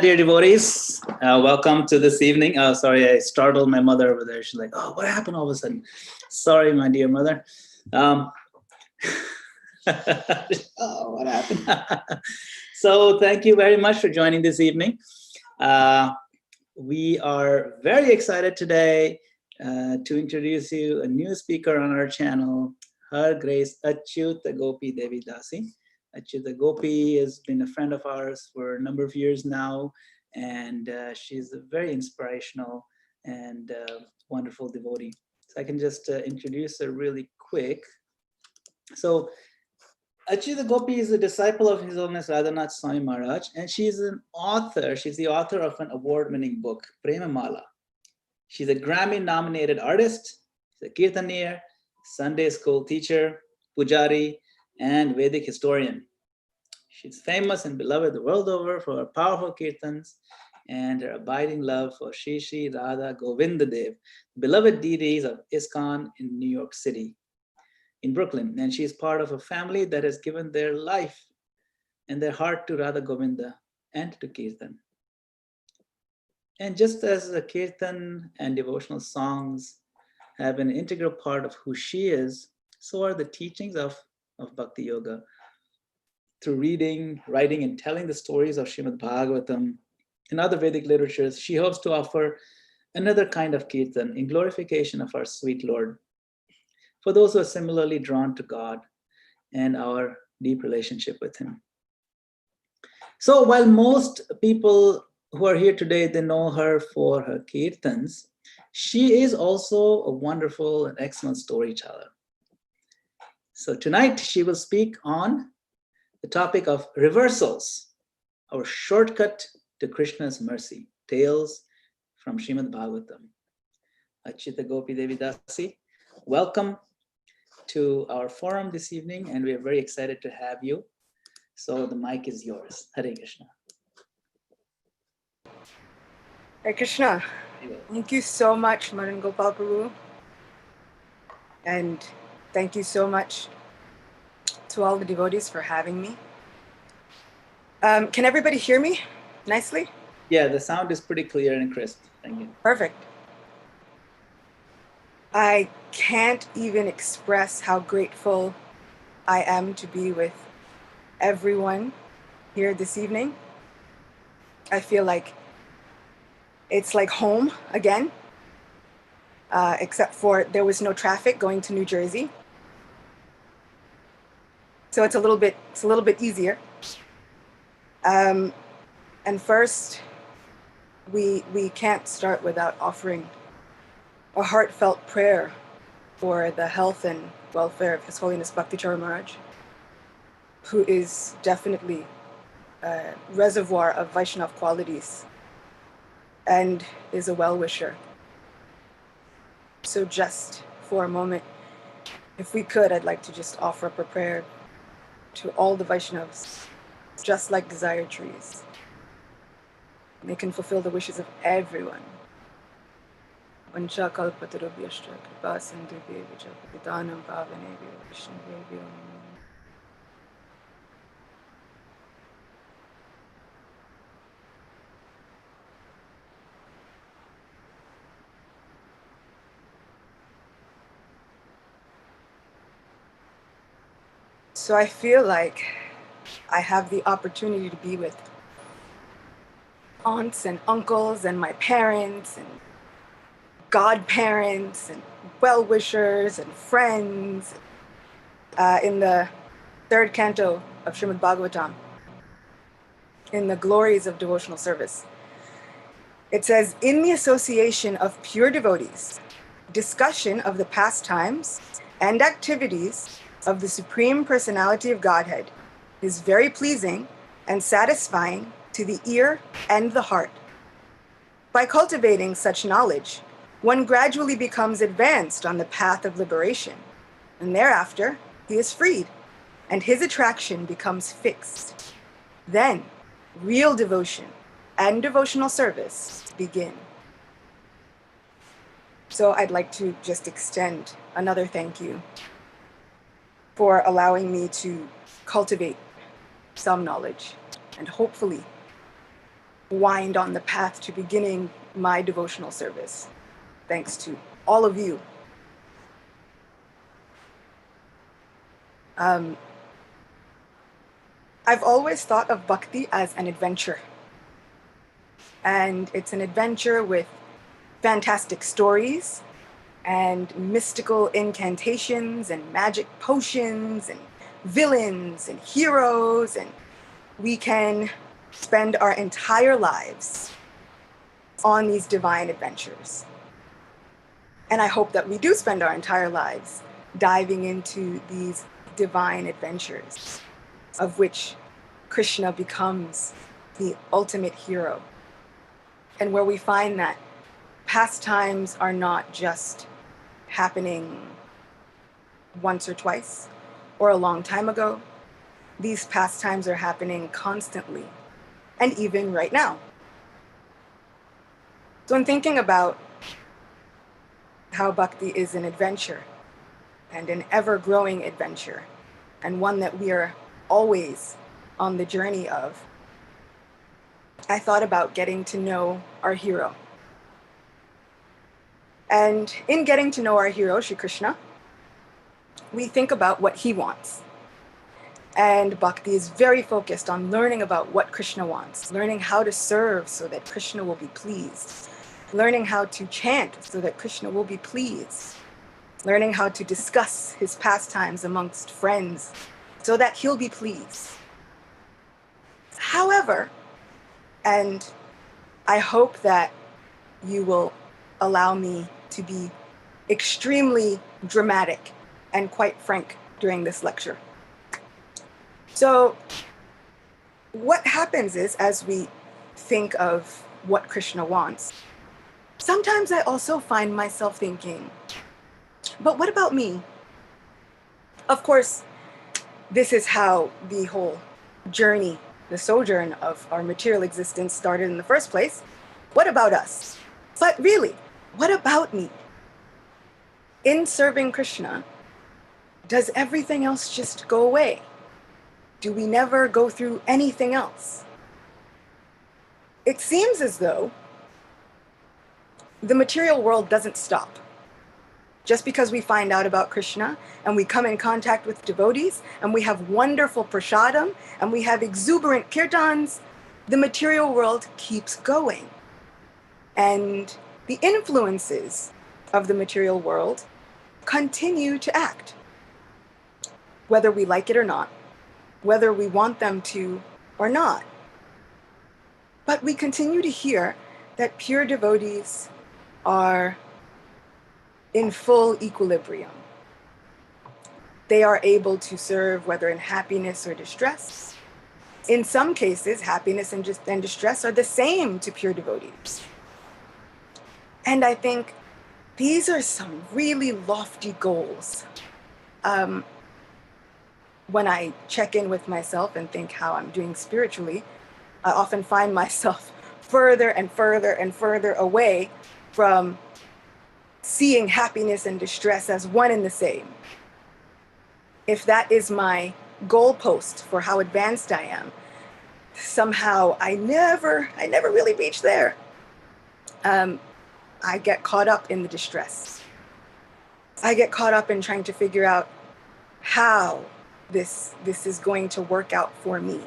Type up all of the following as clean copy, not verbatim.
Dear devotees, welcome to this evening. Sorry, I startled my mother over there. She's like, "Oh, what happened all of a sudden?" Sorry, my dear mother. Oh, what happened? So, thank you very much for joining this evening. We are very excited today to introduce you a new speaker on our channel, Her Grace Acyuta Gopi Devi Dasi. Acyuta Gopi has been a friend of ours for a number of years now, and she's a very inspirational and wonderful devotee. So I can just introduce her really quick. So Acyuta Gopi is a disciple of His Holiness Radhanath Swami Maharaj, and she's an author. She's the author of an award-winning book, Prema Mala. She's a Grammy-nominated artist, she's a kirtanier, Sunday school teacher, pujari, and Vedic historian. She's famous and beloved the world over for her powerful kirtans and her abiding love for Shri Shri Radha Govinda Dev, beloved deities of ISKCON in New York City, in Brooklyn. And she's part of a family that has given their life and their heart to Radha Govinda and to kirtan. And just as the kirtan and devotional songs have been an integral part of who she is, so are the teachings of Bhakti Yoga. Through reading, writing, and telling the stories of Srimad Bhagavatam and other Vedic literatures, she hopes to offer another kind of kirtan in glorification of our sweet Lord, for those who are similarly drawn to God and our deep relationship with Him. So while most people who are here today, they know her for her kirtans, she is also a wonderful and excellent storyteller. So tonight she will speak on the topic of reversals, our shortcut to Krishna's mercy, tales from Srimad Bhagavatam. Acyuta Gopi Devi Dasi, welcome to our forum this evening, and we are very excited to have you. So the mic is yours. Hare Krishna. Hare Krishna. Thank you so much, Madan Gopal Prabhu. And thank you so much to all the devotees for having me. Can everybody hear me nicely? Yeah, the sound is pretty clear and crisp. Thank you. Perfect. I can't even express how grateful I am to be with everyone here this evening. I feel like it's like home again, except for there was no traffic going to New Jersey. So it's a little bit easier. And first, we can't start without offering a heartfelt prayer for the health and welfare of His Holiness Bhakti Charan Maharaj, who is definitely a reservoir of Vaishnav qualities and is a well-wisher. So just for a moment, if we could, I'd like to just offer up a prayer to all the Vaishnavas, just like desire trees. And they can fulfill the wishes of everyone. So I feel like I have the opportunity to be with aunts and uncles and my parents and godparents and well-wishers and friends in the third canto of Srimad Bhagavatam, in the glories of devotional service. It says, in the association of pure devotees, discussion of the pastimes and activities of the Supreme Personality of Godhead is very pleasing and satisfying to the ear and the heart. By cultivating such knowledge, one gradually becomes advanced on the path of liberation, and thereafter he is freed, and his attraction becomes fixed. Then, real devotion and devotional service begin. So I'd like to just extend another thank you for allowing me to cultivate some knowledge and hopefully wind on the path to beginning my devotional service, thanks to all of you. I've always thought of bhakti as an adventure. And it's an adventure with fantastic stories and mystical incantations and magic potions and villains and heroes, and we can spend our entire lives on these divine adventures. And I hope that we do spend our entire lives diving into these divine adventures, of which Krishna becomes the ultimate hero, and where we find that pastimes are not just happening once or twice or a long time ago. These pastimes are happening constantly, and even right now. So I'm thinking about how bhakti is an adventure, and an ever-growing adventure, and one that we are always on the journey of. I thought about getting to know our hero. And in getting to know our hero, Shri Krishna, we think about what he wants. And bhakti is very focused on learning about what Krishna wants, learning how to serve so that Krishna will be pleased, learning how to chant so that Krishna will be pleased, learning how to discuss his pastimes amongst friends so that he'll be pleased. However, and I hope that you will allow me to be extremely dramatic and quite frank during this lecture. So what happens is, as we think of what Krishna wants, sometimes I also find myself thinking, but what about me? Of course, this is how the whole journey, the sojourn of our material existence started in the first place. What about us? But really, what about me? In serving Krishna, does everything else just go away? Do we never go through anything else? It seems as though the material world doesn't stop. Just because we find out about Krishna and we come in contact with devotees and we have wonderful prasadam and we have exuberant kirtans, the material world keeps going. And the influences of the material world continue to act, whether we like it or not, whether we want them to or not. But we continue to hear that pure devotees are in full equilibrium. They are able to serve whether in happiness or distress. In some cases, happiness and distress are the same to pure devotees. And I think these are some really lofty goals. When I check in with myself and think how I'm doing spiritually, I often find myself further and further and further away from seeing happiness and distress as one and the same. If that is my goalpost for how advanced I am, somehow I never really reach there. I get caught up in the distress. I get caught up in trying to figure out how this is going to work out for me.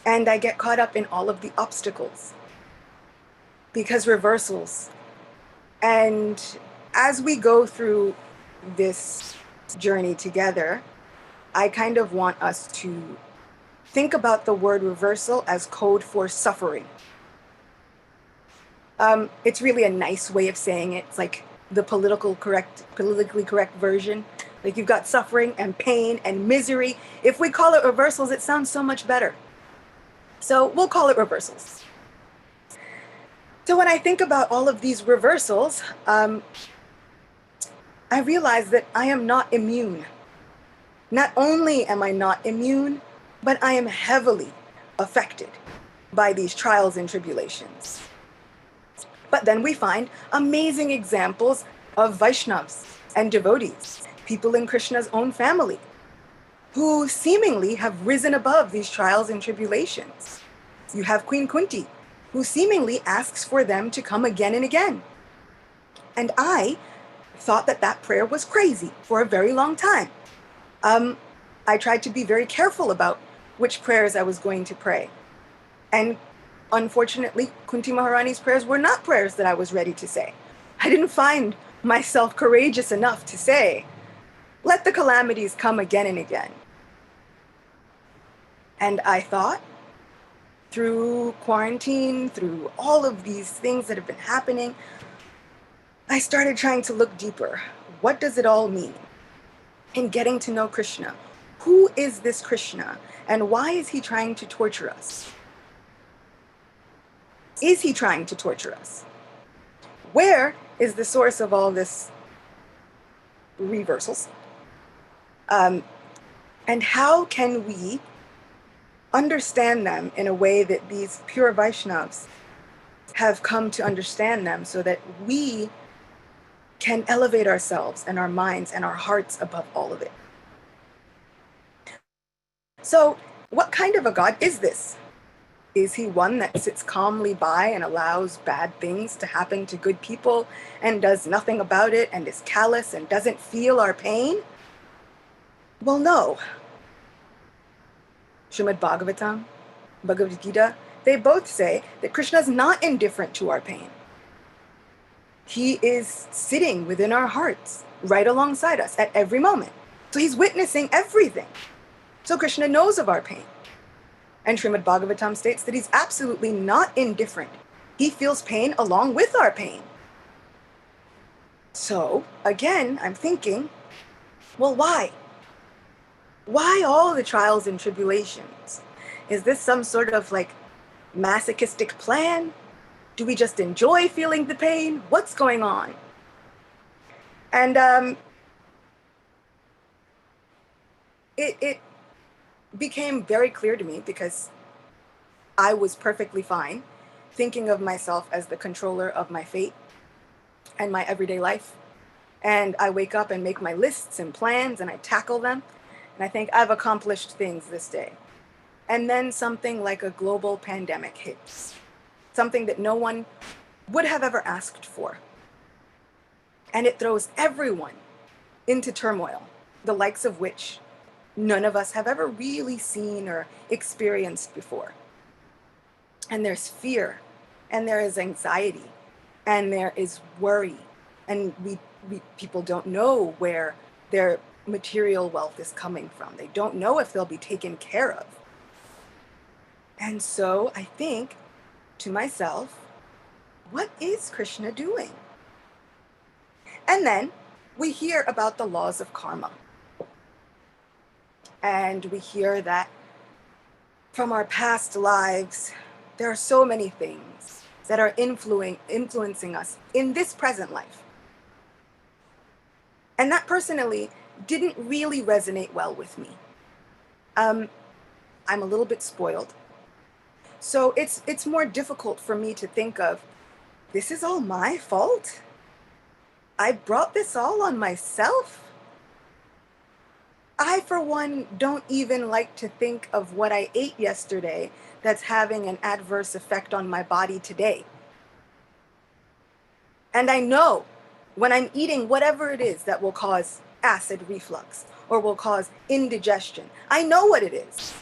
And I get caught up in all of the obstacles, because reversals. And as we go through this journey together, I kind of want us to think about the word reversal as code for suffering. It's really a nice way of saying it. It's like the politically correct version. Like, you've got suffering and pain and misery. If we call it reversals, it sounds so much better. So we'll call it reversals. So when I think about all of these reversals, I realize that I am not immune. Not only am I not immune, but I am heavily affected by these trials and tribulations. But then we find amazing examples of Vaishnavas and devotees, people in Krishna's own family, who seemingly have risen above these trials and tribulations. You have Queen Kunti, who seemingly asks for them to come again and again. And I thought that that prayer was crazy for a very long time. I tried to be very careful about which prayers I was going to pray. And unfortunately, Kunti Maharani's prayers were not prayers that I was ready to say. I didn't find myself courageous enough to say, let the calamities come again and again. And I thought, through quarantine, through all of these things that have been happening, I started trying to look deeper. What does it all mean? In getting to know Krishna. Who is this Krishna? And why is he trying to torture us? Is he trying to torture us? Where is the source of all this reversals? And how can we understand them in a way that these pure Vaishnavas have come to understand them, so that we can elevate ourselves and our minds and our hearts above all of it? So, what kind of a God is this? Is he one that sits calmly by and allows bad things to happen to good people and does nothing about it and is callous and doesn't feel our pain? Well, no. Srimad Bhagavatam, Bhagavad Gita, they both say that Krishna is not indifferent to our pain. He is sitting within our hearts, right alongside us at every moment. So he's witnessing everything. So Krishna knows of our pain. And Srimad Bhagavatam states that he's absolutely not indifferent. He feels pain along with our pain. So, again, I'm thinking, well, why? Why all the trials and tribulations? Is this some sort of like masochistic plan? Do we just enjoy feeling the pain? What's going on? And it became very clear to me, because I was perfectly fine thinking of myself as the controller of my fate and my everyday life. And I wake up and make my lists and plans and I tackle them. And I think I've accomplished things this day. And then something like a global pandemic hits. Something that no one would have ever asked for. And it throws everyone into turmoil, the likes of which none of us have ever really seen or experienced before. And there's fear, and there is anxiety, and there is worry. And people don't know where their material wealth is coming from. They don't know if they'll be taken care of. And so I think to myself, what is Krishna doing? And then we hear about the laws of karma. And we hear that from our past lives, there are so many things that are influencing us in this present life. And that personally didn't really resonate well with me. I'm a little bit spoiled. So it's more difficult for me to think of, this is all my fault? I brought this all on myself? I, for one, don't even like to think of what I ate yesterday that's having an adverse effect on my body today. And I know when I'm eating whatever it is that will cause acid reflux or will cause indigestion, I know what it is.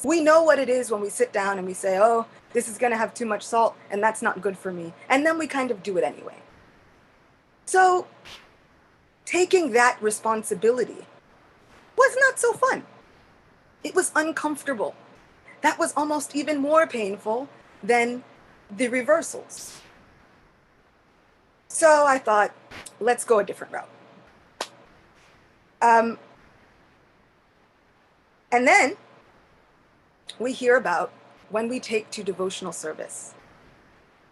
We know what it is when we sit down and we say, oh, this is going to have too much salt and that's not good for me. And then we kind of do it anyway. So taking that responsibility was not so fun. It was uncomfortable. That was almost even more painful than the reversals. So I thought, let's go a different route. And then we hear about when we take to devotional service.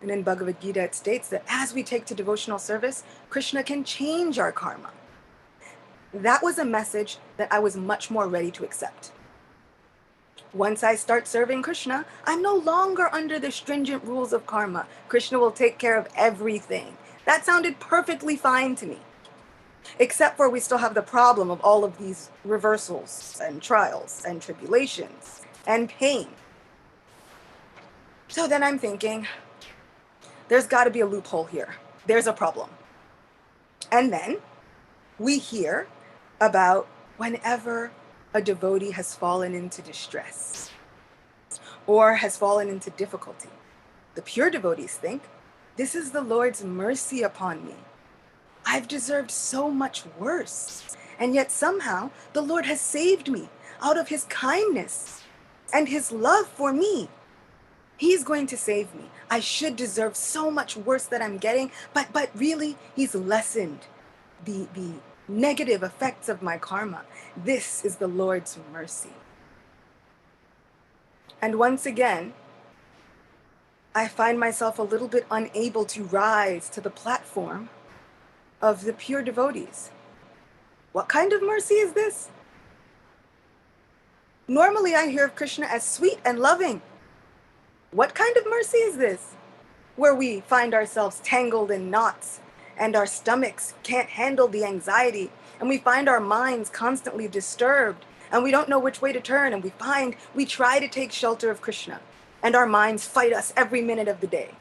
And in Bhagavad Gita, it states that as we take to devotional service, Krishna can change our karma. That was a message that I was much more ready to accept. Once I start serving Krishna, I'm no longer under the stringent rules of karma. Krishna will take care of everything. That sounded perfectly fine to me. Except for we still have the problem of all of these reversals and trials and tribulations and pain. So then I'm thinking, there's got to be a loophole here. There's a problem. And then we hear about whenever a devotee has fallen into distress or has fallen into difficulty, the pure devotees think, this is the Lord's mercy upon me. I've deserved so much worse. And yet somehow the Lord has saved me out of his kindness and his love for me. He's going to save me. I should deserve so much worse that I'm getting, but really he's lessened the negative effects of my karma. This is the Lord's mercy. And once again, I find myself a little bit unable to rise to the platform of the pure devotees. What kind of mercy is this? Normally I hear of Krishna as sweet and loving. What kind of mercy is this? Where we find ourselves tangled in knots and our stomachs can't handle the anxiety and we find our minds constantly disturbed and we don't know which way to turn and we try to take shelter of Krishna and our minds fight us every minute of the day.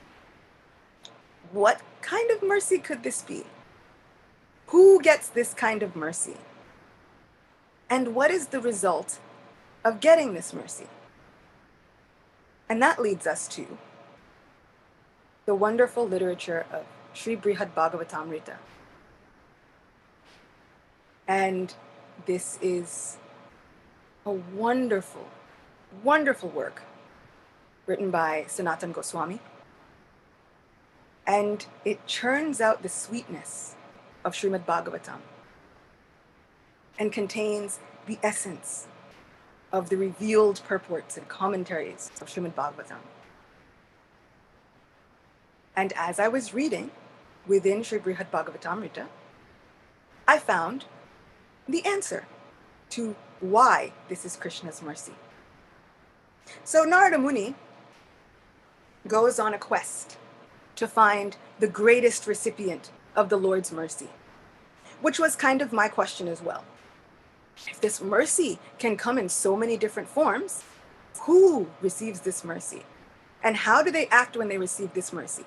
What kind of mercy could this be? Who gets this kind of mercy? And what is the result of getting this mercy? And that leads us to the wonderful literature of Sri Brihad Bhagavatamrita. And this is a wonderful, wonderful work written by Sanatan Goswami. And it churns out the sweetness of Srimad Bhagavatam and contains the essence of the revealed purports and commentaries of Srimad Bhagavatam. And as I was reading within Sri Brihad Bhagavatamrita, I found the answer to why this is Krishna's mercy. So Narada Muni goes on a quest to find the greatest recipient of the Lord's mercy, which was kind of my question as well. If this mercy can come in so many different forms, who receives this mercy? And how do they act when they receive this mercy?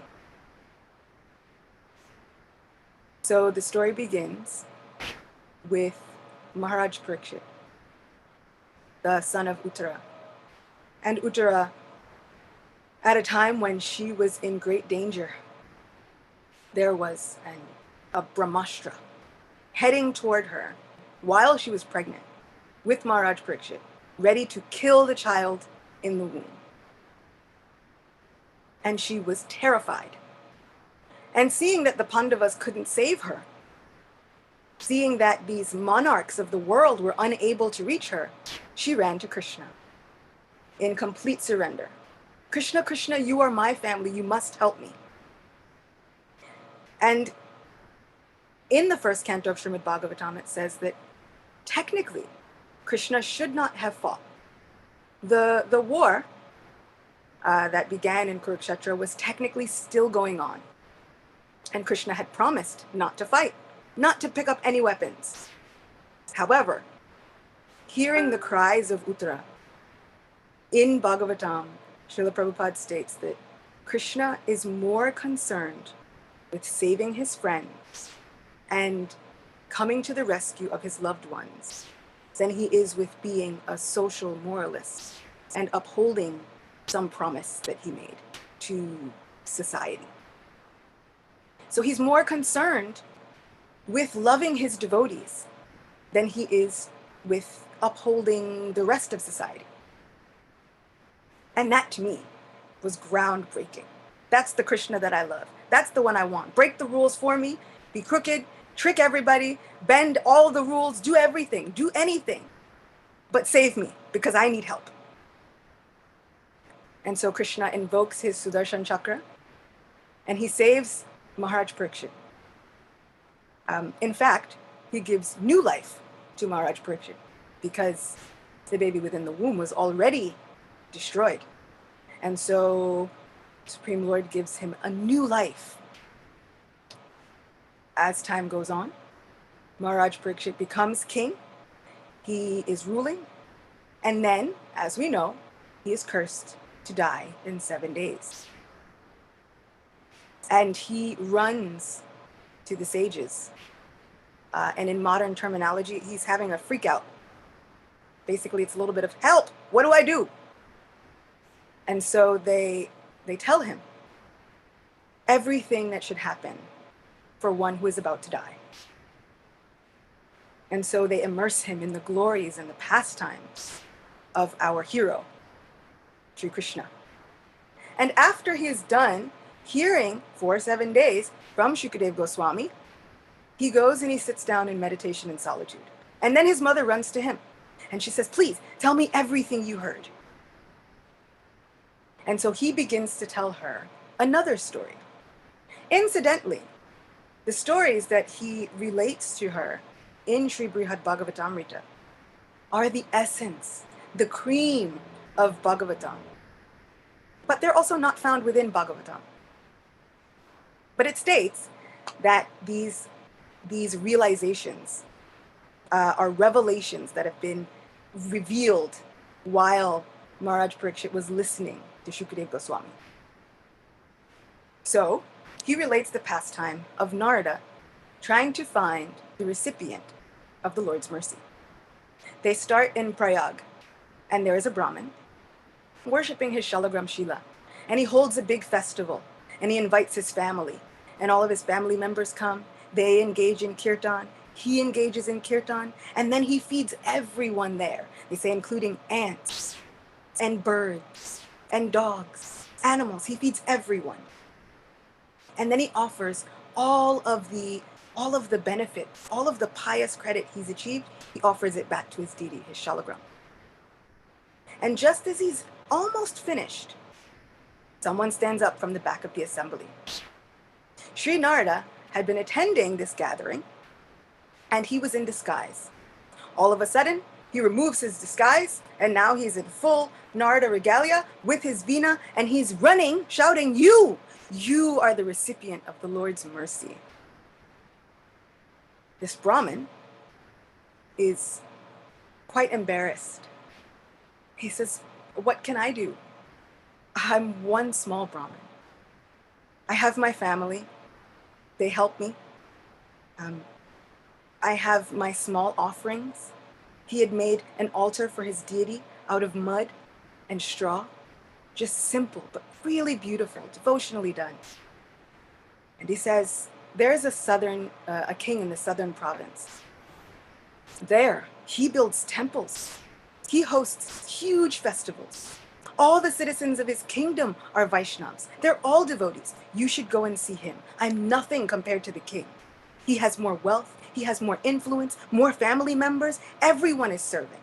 So the story begins with Maharaj Parikshit, the son of Uttara. And Uttara, at a time when she was in great danger, there was a Brahmastra heading toward her while she was pregnant with Maharaj Parikshit, ready to kill the child in the womb. And she was terrified. And seeing that the Pandavas couldn't save her, seeing that these monarchs of the world were unable to reach her, she ran to Krishna in complete surrender. Krishna, Krishna, you are my family, you must help me. And in the first canto of Srimad Bhagavatam, it says that technically, Krishna should not have fought. The war that began in Kurukshetra was technically still going on. And Krishna had promised not to fight, not to pick up any weapons. However, hearing the cries of Uttara in Bhagavatam, Srila Prabhupada states that Krishna is more concerned with saving his friends and coming to the rescue of his loved ones than he is with being a social moralist and upholding some promise that he made to society. So he's more concerned with loving his devotees than he is with upholding the rest of society. And that to me was groundbreaking. That's the Krishna that I love. That's the one I want. Break the rules for me, be crooked, trick everybody, bend all the rules, do everything, do anything, but save me because I need help. And so Krishna invokes his Sudarshan Chakra and he saves Maharaj Parikshit. In fact, he gives new life to Maharaj Parikshit because the baby within the womb was already destroyed. And so Supreme Lord gives him a new life. As time goes on, Maharaj Parikshit becomes king. He is ruling. And then, as we know, he is cursed to die in 7 days. And he runs to the sages. And in modern terminology, he's having a freak out. Basically, it's a little bit of, help, what do I do? And so they tell him everything that should happen for one who is about to die. And so they immerse him in the glories and the pastimes of our hero, Sri Krishna. And after he is done hearing for 7 days from Shukadeva Goswami, he goes and he sits down in meditation and solitude. And then his mother runs to him and she says, please tell me everything you heard. And so he begins to tell her another story. Incidentally, the stories that he relates to her in Sri Brihad Bhagavatamrita are the essence, the cream of Bhagavatam. But they're also not found within Bhagavatam. But it states that these realizations are revelations that have been revealed while Maharaj Parikshit was listening to Shukadeva Goswami. So he relates the pastime of Narada trying to find the recipient of the Lord's mercy. They start in Prayag, and there is a Brahmin worshipping his Shalagram Shila, and he holds a big festival, and he invites his family, and all of his family members come. They engage in kirtan, he engages in kirtan, and then he feeds everyone there. They say including ants and birds and dogs, animals. He feeds everyone. And then he offers all of the benefit, all of the pious credit he's achieved, he offers it back to his deity, his Shalagram. And just as he's almost finished, someone stands up from the back of the assembly. Sri Narada had been attending this gathering, and he was in disguise. All of a sudden, he removes his disguise, and now he's in full Narada regalia with his veena, and he's running, shouting, you are the recipient of the Lord's mercy. This Brahmin is quite embarrassed. He says, what can I do? I'm one small Brahmin. I have my family. They help me. I have my small offerings. He had made an altar for his deity out of mud and straw. Just simple, but really beautiful, devotionally done. And he says, there's a king in the southern province. There, he builds temples. He hosts huge festivals. All the citizens of his kingdom are Vaishnavas. They're all devotees. You should go and see him. I'm nothing compared to the king. He has more wealth. He has more influence, more family members. Everyone is serving.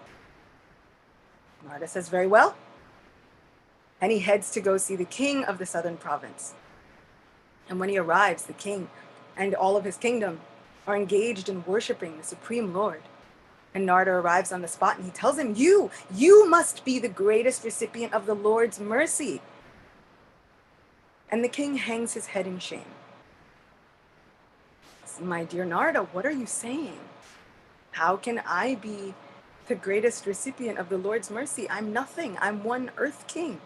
Narada says, very well. And he heads to go see the king of the southern province. And when he arrives, the king and all of his kingdom are engaged in worshiping the Supreme Lord. And Narada arrives on the spot and he tells him, you must be the greatest recipient of the Lord's mercy. And the king hangs his head in shame. My dear Narada, what are you saying? How can I be the greatest recipient of the Lord's mercy? I'm nothing. I'm one earth king.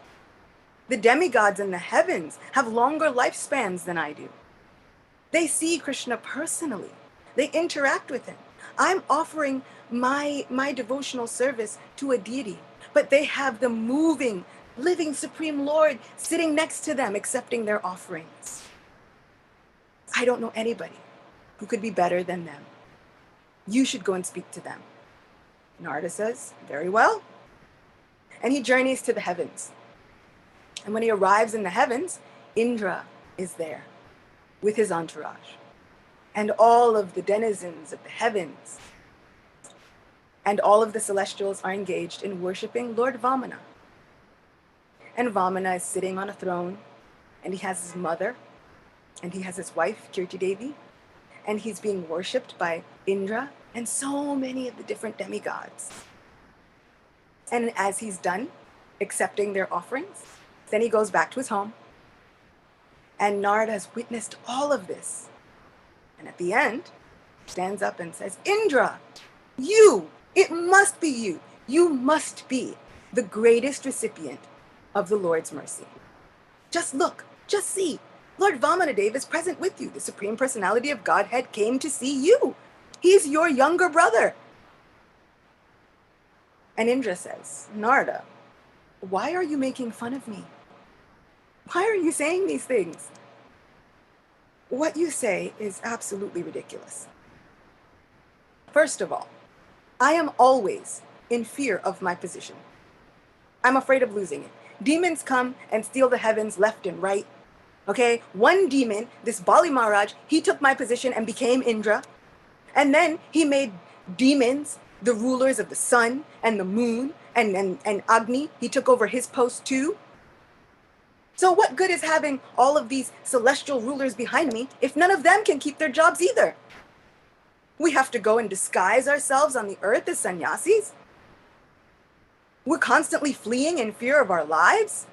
The demigods in the heavens have longer lifespans than I do. They see Krishna personally. They interact with him. I'm offering my devotional service to a deity, but they have the moving, living Supreme Lord sitting next to them, accepting their offerings. I don't know anybody who could be better than them. You should go and speak to them. Narada says, very well. And he journeys to the heavens. And when he arrives in the heavens, Indra is there with his entourage and all of the denizens of the heavens. And all of the celestials are engaged in worshiping Lord Vamana. And Vamana is sitting on a throne, and he has his mother, and he has his wife, Kirti Devi, and he's being worshipped by Indra and so many of the different demigods. And as he's done accepting their offerings, then he goes back to his home. And Narada has witnessed all of this. And at the end, stands up and says, Indra, it must be you. You must be the greatest recipient of the Lord's mercy. Just look, just see. Lord Vamanadeva is present with you. The Supreme Personality of Godhead came to see you. He's your younger brother. And Indra says, Narada, why are you making fun of me? Why are you saying these things? What you say is absolutely ridiculous. First of all, I am always in fear of my position. I'm afraid of losing it. Demons come and steal the heavens left and right. Okay, one demon, this Bali Maharaj, he took my position and became Indra. And then he made demons the rulers of the sun and the moon and Agni. He took over his post too. So what good is having all of these celestial rulers behind me if none of them can keep their jobs either? We have to go and disguise ourselves on the earth as sannyasis. We're constantly fleeing in fear of our lives.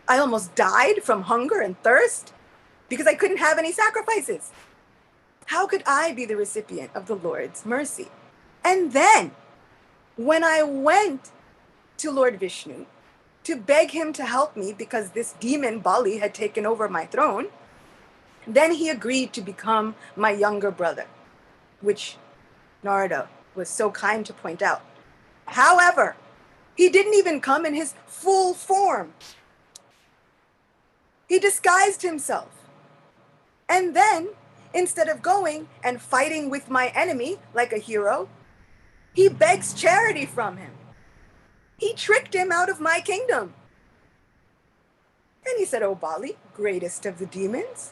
I almost died from hunger and thirst because I couldn't have any sacrifices. How could I be the recipient of the Lord's mercy? And then, when I went to Lord Vishnu to beg him to help me because this demon Bali had taken over my throne, then he agreed to become my younger brother, which Narada was so kind to point out. However, he didn't even come in his full form. He disguised himself. And then, instead of going and fighting with my enemy like a hero, he begs charity from him. He tricked him out of my kingdom. And he said, "Oh, Bali, greatest of the demons,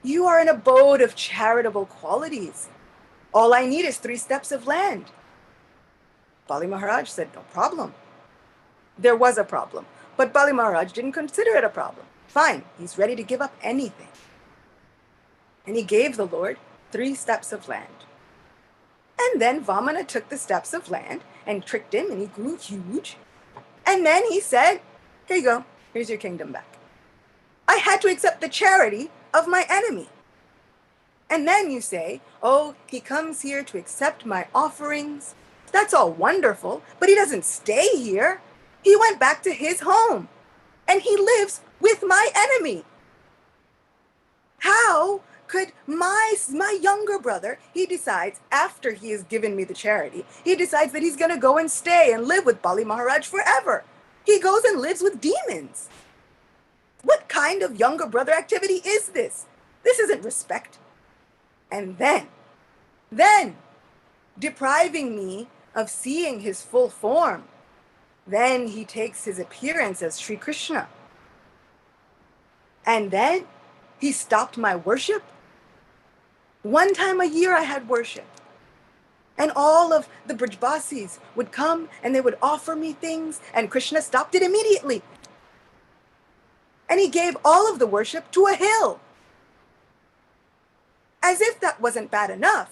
you are an abode of charitable qualities. All I need is 3 steps of land." Bali Maharaj said, "No problem." There was a problem, but Bali Maharaj didn't consider it a problem. Fine, he's ready to give up anything. And he gave the Lord 3 steps of land. And then Vamana took the steps of land and tricked him, and he grew huge. And then he said, "Here you go, here's your kingdom back." I had to accept the charity of my enemy. And then you say, "Oh, he comes here to accept my offerings." That's all wonderful, but he doesn't stay here. He went back to his home, and he lives with my enemy. How could my younger brother, he decides after he has given me the charity, he decides that he's going to go and stay and live with Bali Maharaj forever. He goes and lives with demons. What kind of younger brother activity is this? This isn't respect. And then, depriving me of seeing his full form, then he takes his appearance as Sri Krishna. And then he stopped my worship. 1 time a year I had worship. And all of the Brajbasis would come and they would offer me things, and Krishna stopped it immediately. And he gave all of the worship to a hill. As if that wasn't bad enough,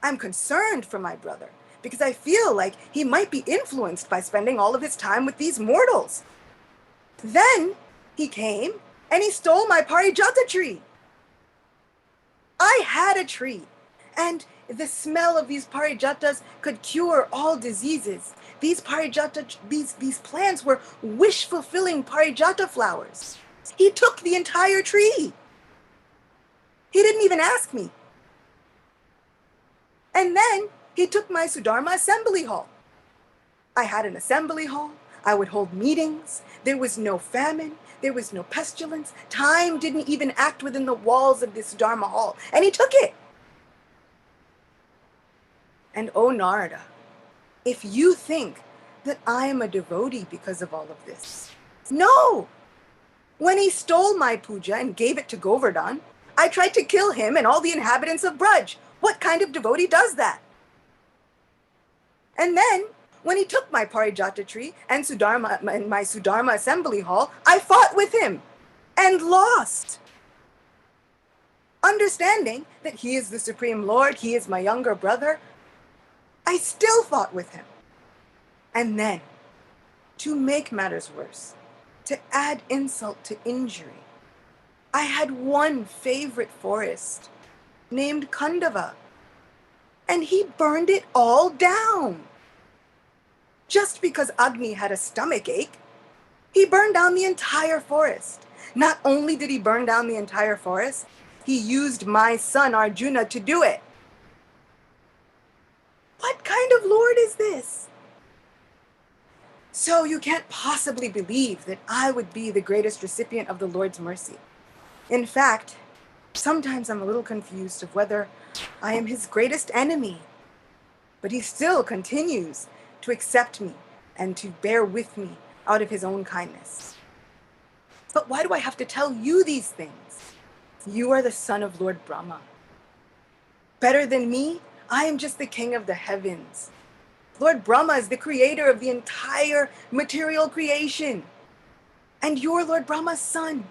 I'm concerned for my brother because I feel like he might be influenced by spending all of his time with these mortals. Then he came and he stole my Parijata tree. I had a tree, and the smell of these Parijatas could cure all diseases. These plants were wish-fulfilling Parijata flowers. He took the entire tree. He didn't even ask me. And then he took my Sudharma assembly hall. I had an assembly hall. I would hold meetings. There was no famine. There was no pestilence. Time didn't even act within the walls of this Dharma hall. And he took it. And oh, Narada, if you think that I am a devotee because of all of this, no! When he stole my puja and gave it to Govardhan, I tried to kill him and all the inhabitants of Braj. What kind of devotee does that? And then, when he took my Parijata tree and my Sudharma assembly hall, I fought with him and lost. Understanding that he is the Supreme Lord, he is my younger brother, I still fought with him. And then, to make matters worse, to add insult to injury, I had one favorite forest named Khandava, and he burned it all down. Just because Agni had a stomach ache, He burned down the entire forest. Not only did he burn down the entire forest, he used my son Arjuna to do it. What kind of Lord is this? So you can't possibly believe that I would be the greatest recipient of the Lord's mercy. In fact, sometimes I'm a little confused of whether I am his greatest enemy, but he still continues to accept me and to bear with me out of his own kindness. But why do I have to tell you these things? You are the son of Lord Brahma. Better than me, I am just the king of the heavens. Lord Brahma is the creator of the entire material creation. And you're Lord Brahma's son.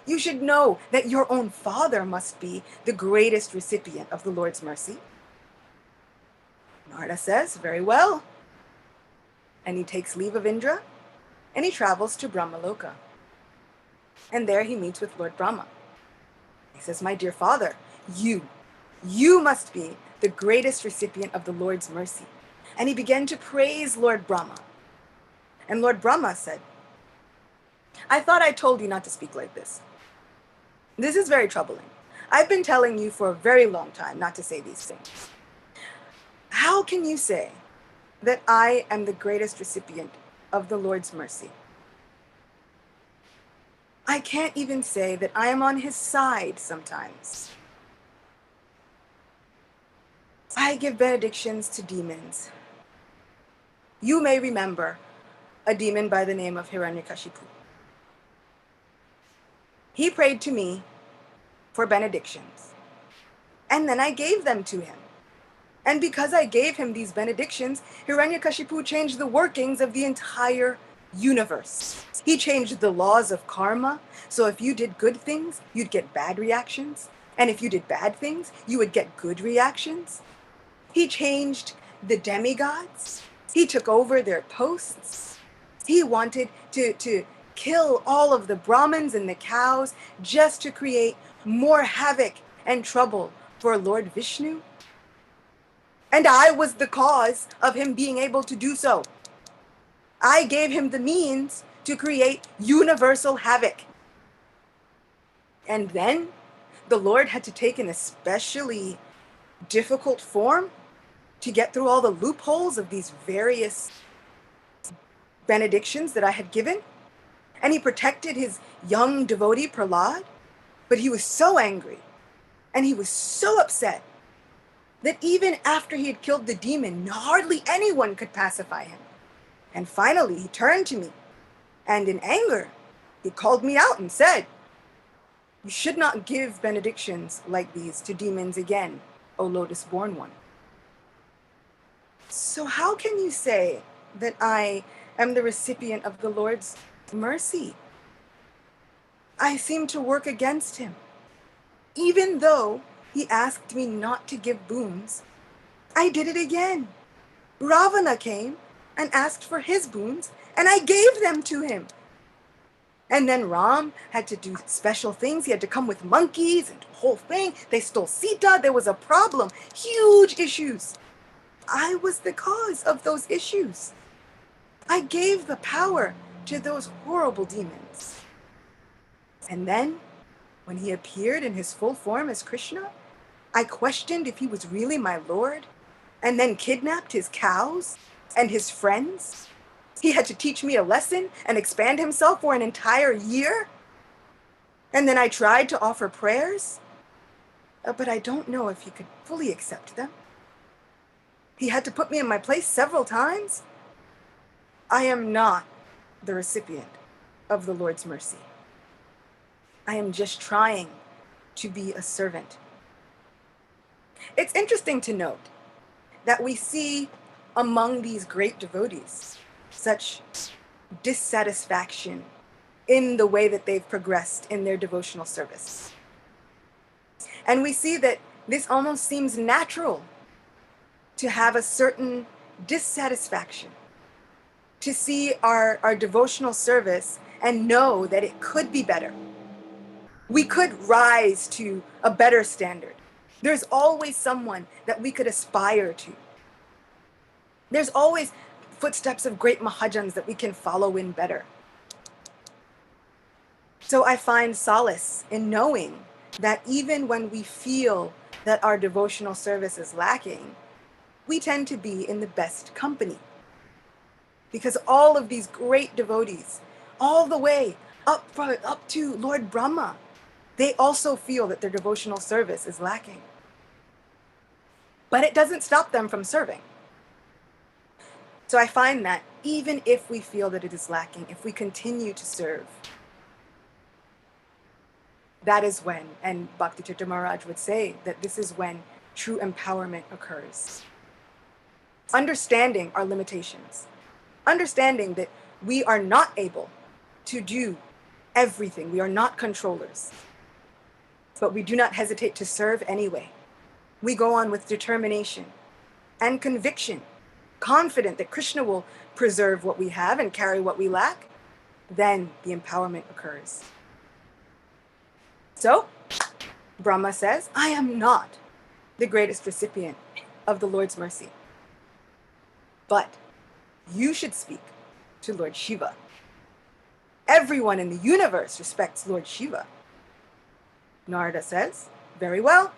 You should know that your own father must be the greatest recipient of the Lord's mercy. Narada says, very well. And he takes leave of Indra, and he travels to Brahmaloka. And there he meets with Lord Brahma. He says, my dear father, you must be the greatest recipient of the Lord's mercy. And he began to praise Lord Brahma. And Lord Brahma said, I thought I told you not to speak like this. This is very troubling. I've been telling you for a very long time not to say these things. How can you say that I am the greatest recipient of the Lord's mercy? I can't even say that I am on his side sometimes. I give benedictions to demons. You may remember a demon by the name of Hiranyakashipu. He prayed to me for benedictions, and then I gave them to him. And because I gave him these benedictions, Hiranyakashipu changed the workings of the entire universe. He changed the laws of karma, so if you did good things, you'd get bad reactions, and if you did bad things, you would get good reactions. He changed the demigods. He took over their posts. He wanted to kill all of the Brahmins and the cows just to create more havoc and trouble for Lord Vishnu. And I was the cause of him being able to do so. I gave him the means to create universal havoc. And then the Lord had to take an especially difficult form to get through all the loopholes of these various benedictions that I had given. And he protected his young devotee Prahlad, but he was so angry and he was so upset that even after he had killed the demon, hardly anyone could pacify him. And finally he turned to me, and in anger he called me out and said, you should not give benedictions like these to demons again, O lotus-born one. So how can you say that I am the recipient of the Lord's mercy? I seem to work against him. Even though he asked me not to give boons, I did it again. Ravana came and asked for his boons, and I gave them to him. And then Ram had to do special things. He had to come with monkeys and the whole thing. They stole Sita. There was a problem. Huge issues. I was the cause of those issues. I gave the power to those horrible demons. And then, when he appeared in his full form as Krishna, I questioned if he was really my Lord, and then kidnapped his cows and his friends. He had to teach me a lesson and expand himself for an entire year. And then I tried to offer prayers, but I don't know if he could fully accept them. He had to put me in my place several times. I am not the recipient of the Lord's mercy. I am just trying to be a servant. It's interesting to note that we see among these great devotees such dissatisfaction in the way that they've progressed in their devotional service. And we see that this almost seems natural to have a certain dissatisfaction, to see our devotional service and know that it could be better. We could rise to a better standard. There's always someone that we could aspire to. There's always footsteps of great Mahajans that we can follow in better. So I find solace in knowing that even when we feel that our devotional service is lacking, we tend to be in the best company. Because all of these great devotees, all the way up to Lord Brahma, they also feel that their devotional service is lacking. But it doesn't stop them from serving. So I find that even if we feel that it is lacking, if we continue to serve, that is when, and Bhakti Tirtha Maharaj would say that this is when true empowerment occurs. Understanding our limitations, understanding that we are not able to do everything, we are not controllers, but we do not hesitate to serve anyway. We go on with determination and conviction, confident that Krishna will preserve what we have and carry what we lack. Then the empowerment occurs. So, Brahma says, I am not the greatest recipient of the Lord's mercy. But you should speak to Lord Shiva. Everyone in the universe respects Lord Shiva. Narada says, very well.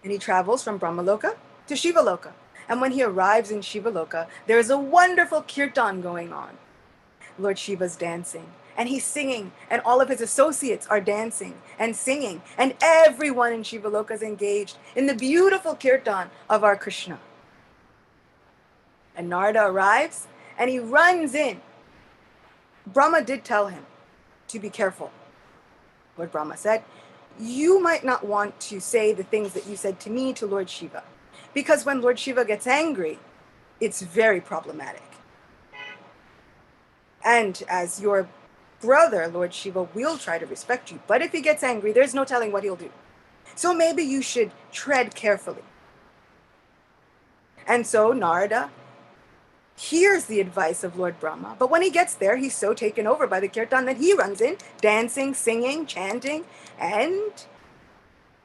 And he travels from Brahmaloka to Shivaloka. And when he arrives in Shivaloka, there is a wonderful kirtan going on. Lord Shiva's dancing, and he's singing, and all of his associates are dancing and singing, and everyone in Shivaloka is engaged in the beautiful kirtan of our Krishna. And Narada arrives, and he runs in. Brahma did tell him to be careful. Lord Brahma said, you might not want to say the things that you said to me to Lord Shiva, because when Lord Shiva gets angry, it's very problematic. And as your brother, Lord Shiva will try to respect you, but if he gets angry, there's no telling what he'll do. So maybe you should tread carefully. And so Narada hears the advice of Lord Brahma, but when he gets there, he's so taken over by the kirtan that he runs in, dancing, singing, chanting, and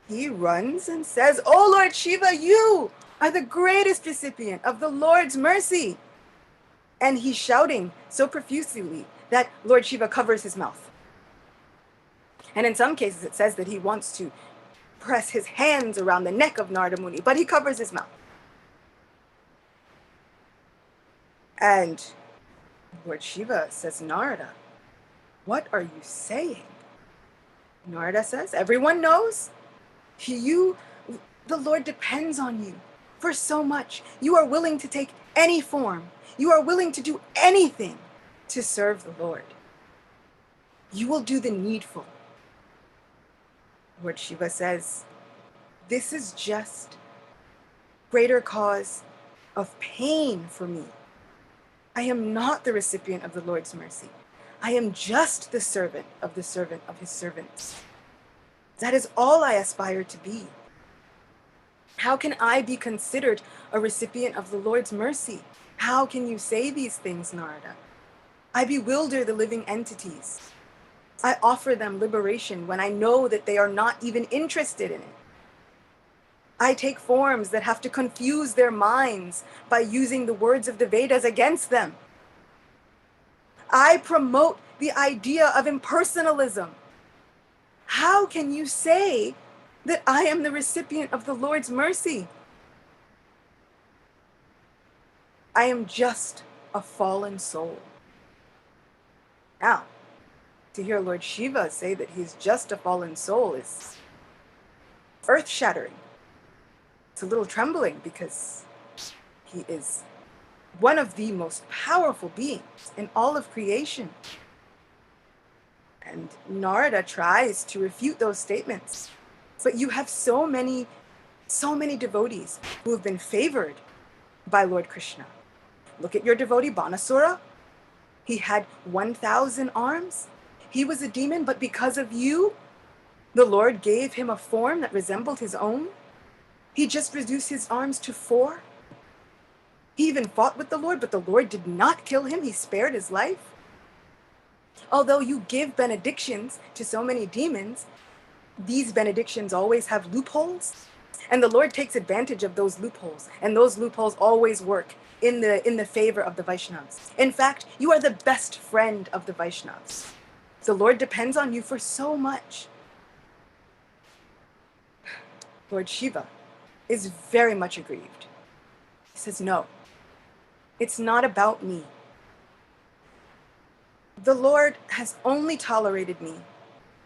he runs and says, oh Lord Shiva, you are the greatest recipient of the Lord's mercy. And he's shouting so profusely that Lord Shiva covers his mouth. And in some cases it says that he wants to press his hands around the neck of Narada Muni, but he covers his mouth. And Lord Shiva says, Narada, what are you saying? Narada says, everyone knows. The Lord depends on you for so much. You are willing to take any form. You are willing to do anything to serve the Lord. You will do the needful. Lord Shiva says, this is just greater cause of pain for me. I am not the recipient of the Lord's mercy. I am just the servant of his servants. That is all I aspire to be. How can I be considered a recipient of the Lord's mercy? How can you say these things, Narada? I bewilder the living entities. I offer them liberation when I know that they are not even interested in it. I take forms that have to confuse their minds by using the words of the Vedas against them. I promote the idea of impersonalism. How can you say that I am the recipient of the Lord's mercy? I am just a fallen soul. Now, to hear Lord Shiva say that he's just a fallen soul is earth-shattering. It's a little trembling because he is one of the most powerful beings in all of creation. And Narada tries to refute those statements. But you have so many devotees who have been favored by Lord Krishna. Look at your devotee Banasura. He had 1,000 arms. He was a demon, but because of you, the Lord gave him a form that resembled his own. He just reduced his arms to 4. He even fought with the Lord, but the Lord did not kill him. He spared his life. Although you give benedictions to so many demons, these benedictions always have loopholes, and the Lord takes advantage of those loopholes, and those loopholes always work in the favor of the Vaishnavas. In fact, you are the best friend of the Vaishnavas. The Lord depends on you for so much. Lord Shiva is very much aggrieved. He says, no, it's not about me. The Lord has only tolerated me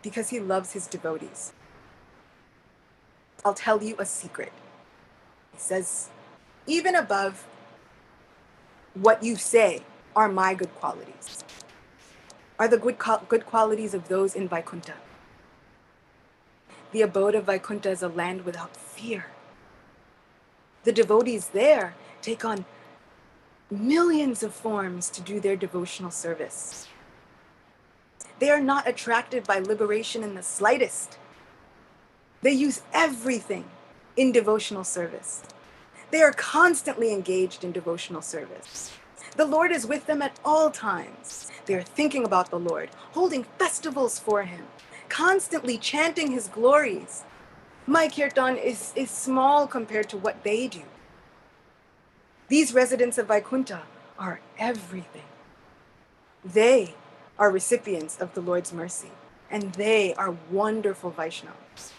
because he loves his devotees. I'll tell you a secret. He says, even above what you say are my good qualities, are the good qualities of those in Vaikuntha. The abode of Vaikuntha is a land without fear. The devotees there take on millions of forms to do their devotional service. They are not attracted by liberation in the slightest. They use everything in devotional service. They are constantly engaged in devotional service. The Lord is with them at all times. They are thinking about the Lord, holding festivals for him, constantly chanting his glories. My kirtan is small compared to what they do. These residents of Vaikuntha are everything. They are recipients of the Lord's mercy, and they are wonderful Vaishnavas.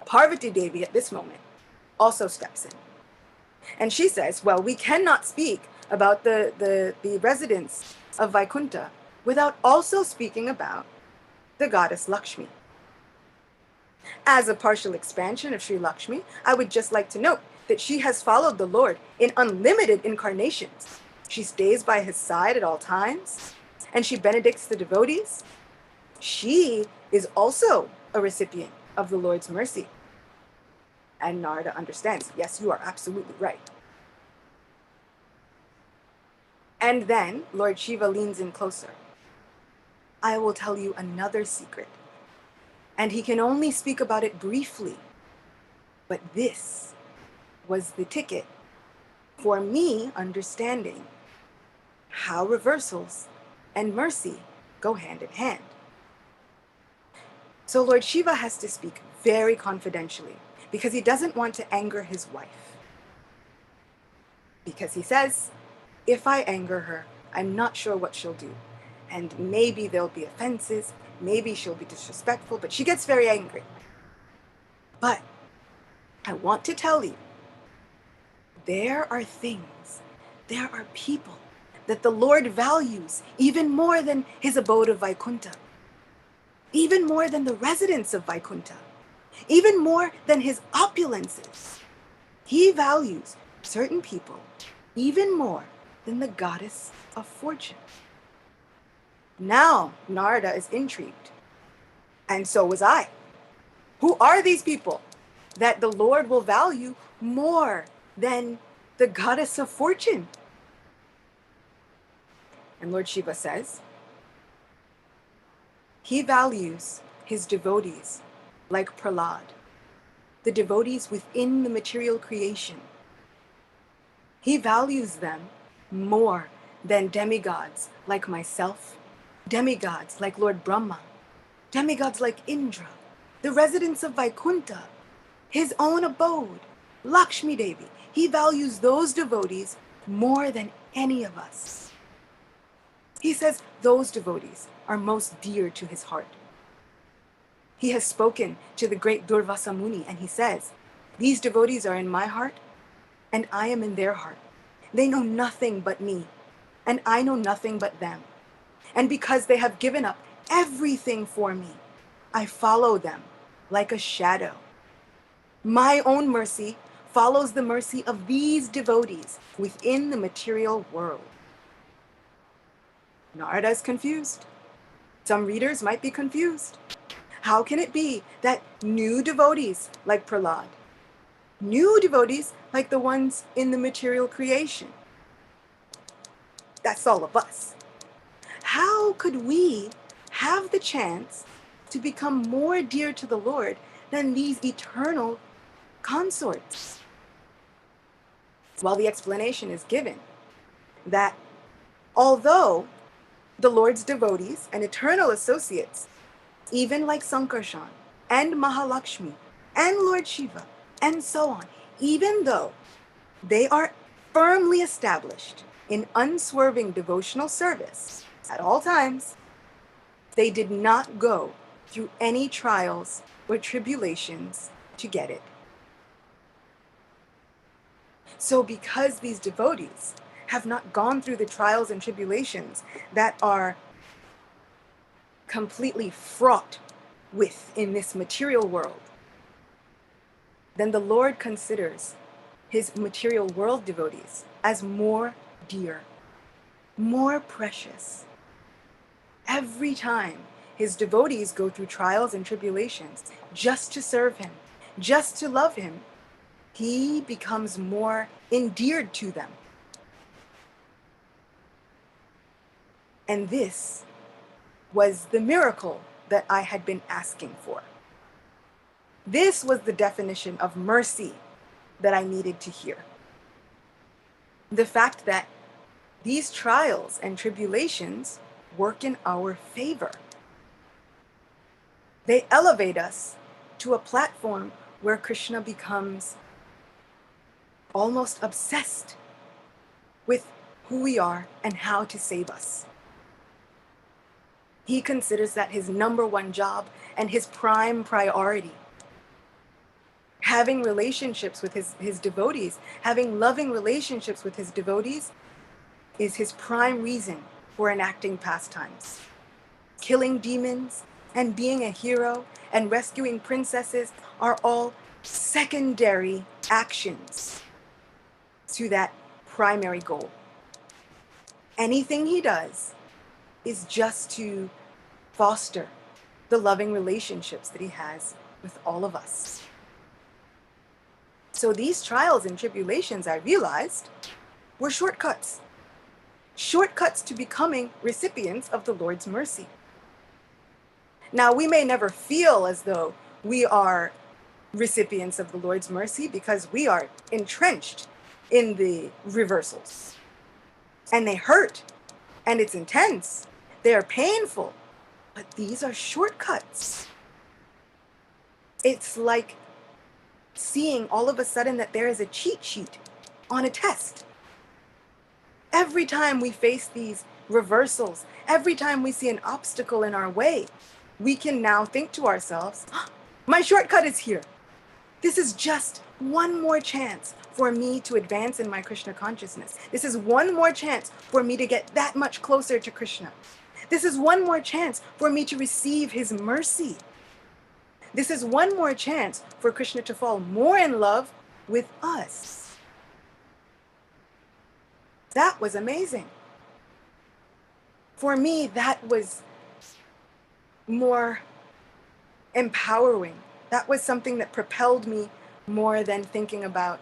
Parvati Devi at this moment also steps in. And she says, well, we cannot speak about the residents of Vaikuntha without also speaking about the goddess Lakshmi. As a partial expansion of Sri Lakshmi, I would just like to note that she has followed the Lord in unlimited incarnations. She stays by his side at all times, and she benedicts the devotees. She is also a recipient of the Lord's mercy. And Narada understands, yes, you are absolutely right. And then Lord Shiva leans in closer. I will tell you another secret. And he can only speak about it briefly. But this was the ticket for me understanding how reversals and mercy go hand in hand. So Lord Shiva has to speak very confidentially because he doesn't want to anger his wife. Because he says, if I anger her, I'm not sure what she'll do. And maybe there'll be offenses, maybe she'll be disrespectful, but she gets very angry. But I want to tell you, there are things, there are people that the Lord values even more than his abode of Vaikuntha, even more than the residents of Vaikuntha, even more than his opulences. He values certain people even more than the goddess of fortune. Now Narada is intrigued, and so was I. Who are these people that the Lord will value more than the goddess of fortune? And Lord Shiva says, he values his devotees like Prahlad, the devotees within the material creation. He values them more than demigods like myself, demigods like Lord Brahma, demigods like Indra, the residents of Vaikuntha, his own abode, Lakshmi Devi. He values those devotees more than any of us. He says those devotees are most dear to his heart. He has spoken to the great Durvasa Muni, and he says, these devotees are in my heart, and I am in their heart. They know nothing but me, and I know nothing but them. And because they have given up everything for me, I follow them like a shadow. My own mercy follows the mercy of these devotees within the material world. Narada is confused. Some readers might be confused. How can it be that new devotees like Prahlad, new devotees like the ones in the material creation, that's all of us, how could we have the chance to become more dear to the Lord than these eternal consorts? Well, the explanation is given that although the Lord's devotees and eternal associates, even like Sankarshan and Mahalakshmi and Lord Shiva and so on, even though they are firmly established in unswerving devotional service at all times, They did not go through any trials or tribulations to get it. So because these devotees have not gone through the trials and tribulations that are completely fraught with in this material world, then the Lord considers his material world devotees as more dear, more precious. Every time his devotees go through trials and tribulations just to serve him, just to love him, he becomes more endeared to them. And this was the miracle that I had been asking for. This was the definition of mercy that I needed to hear. The fact that these trials and tribulations work in our favor. They elevate us to a platform where Krishna becomes almost obsessed with who we are and how to save us. He considers that his number one job and his prime priority. Having relationships with his devotees, having loving relationships with his devotees is his prime reason for enacting pastimes. Killing demons and being a hero and rescuing princesses are all secondary actions to that primary goal. Anything he does is just to foster the loving relationships that he has with all of us. So these trials and tribulations, I realized, were shortcuts. Shortcuts to becoming recipients of the Lord's mercy. Now, we may never feel as though we are recipients of the Lord's mercy because we are entrenched in the reversals. And they hurt, and it's intense. They are painful, but these are shortcuts. It's like seeing all of a sudden that there is a cheat sheet on a test. Every time we face these reversals, every time we see an obstacle in our way, we can now think to ourselves, my shortcut is here. This is just one more chance for me to advance in my Krishna consciousness. This is one more chance for me to get that much closer to Krishna. This is one more chance for me to receive his mercy. This is one more chance for Krishna to fall more in love with us. That was amazing. For me, that was more empowering. That was something that propelled me more than thinking about,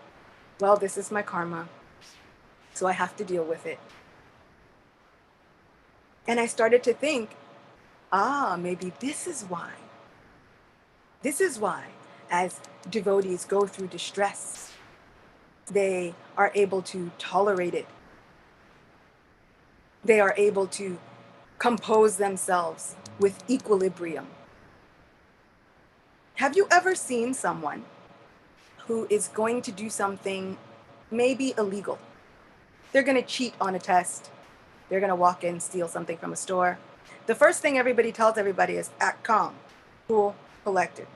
well, this is my karma, so I have to deal with it. And I started to think, maybe this is why. This is why, as devotees go through distress, they are able to tolerate it. They are able to compose themselves with equilibrium. Have you ever seen someone who is going to do something maybe illegal? They're going to cheat on a test. They're going to walk in, steal something from a store. The first thing everybody tells everybody is act calm, cool, collected.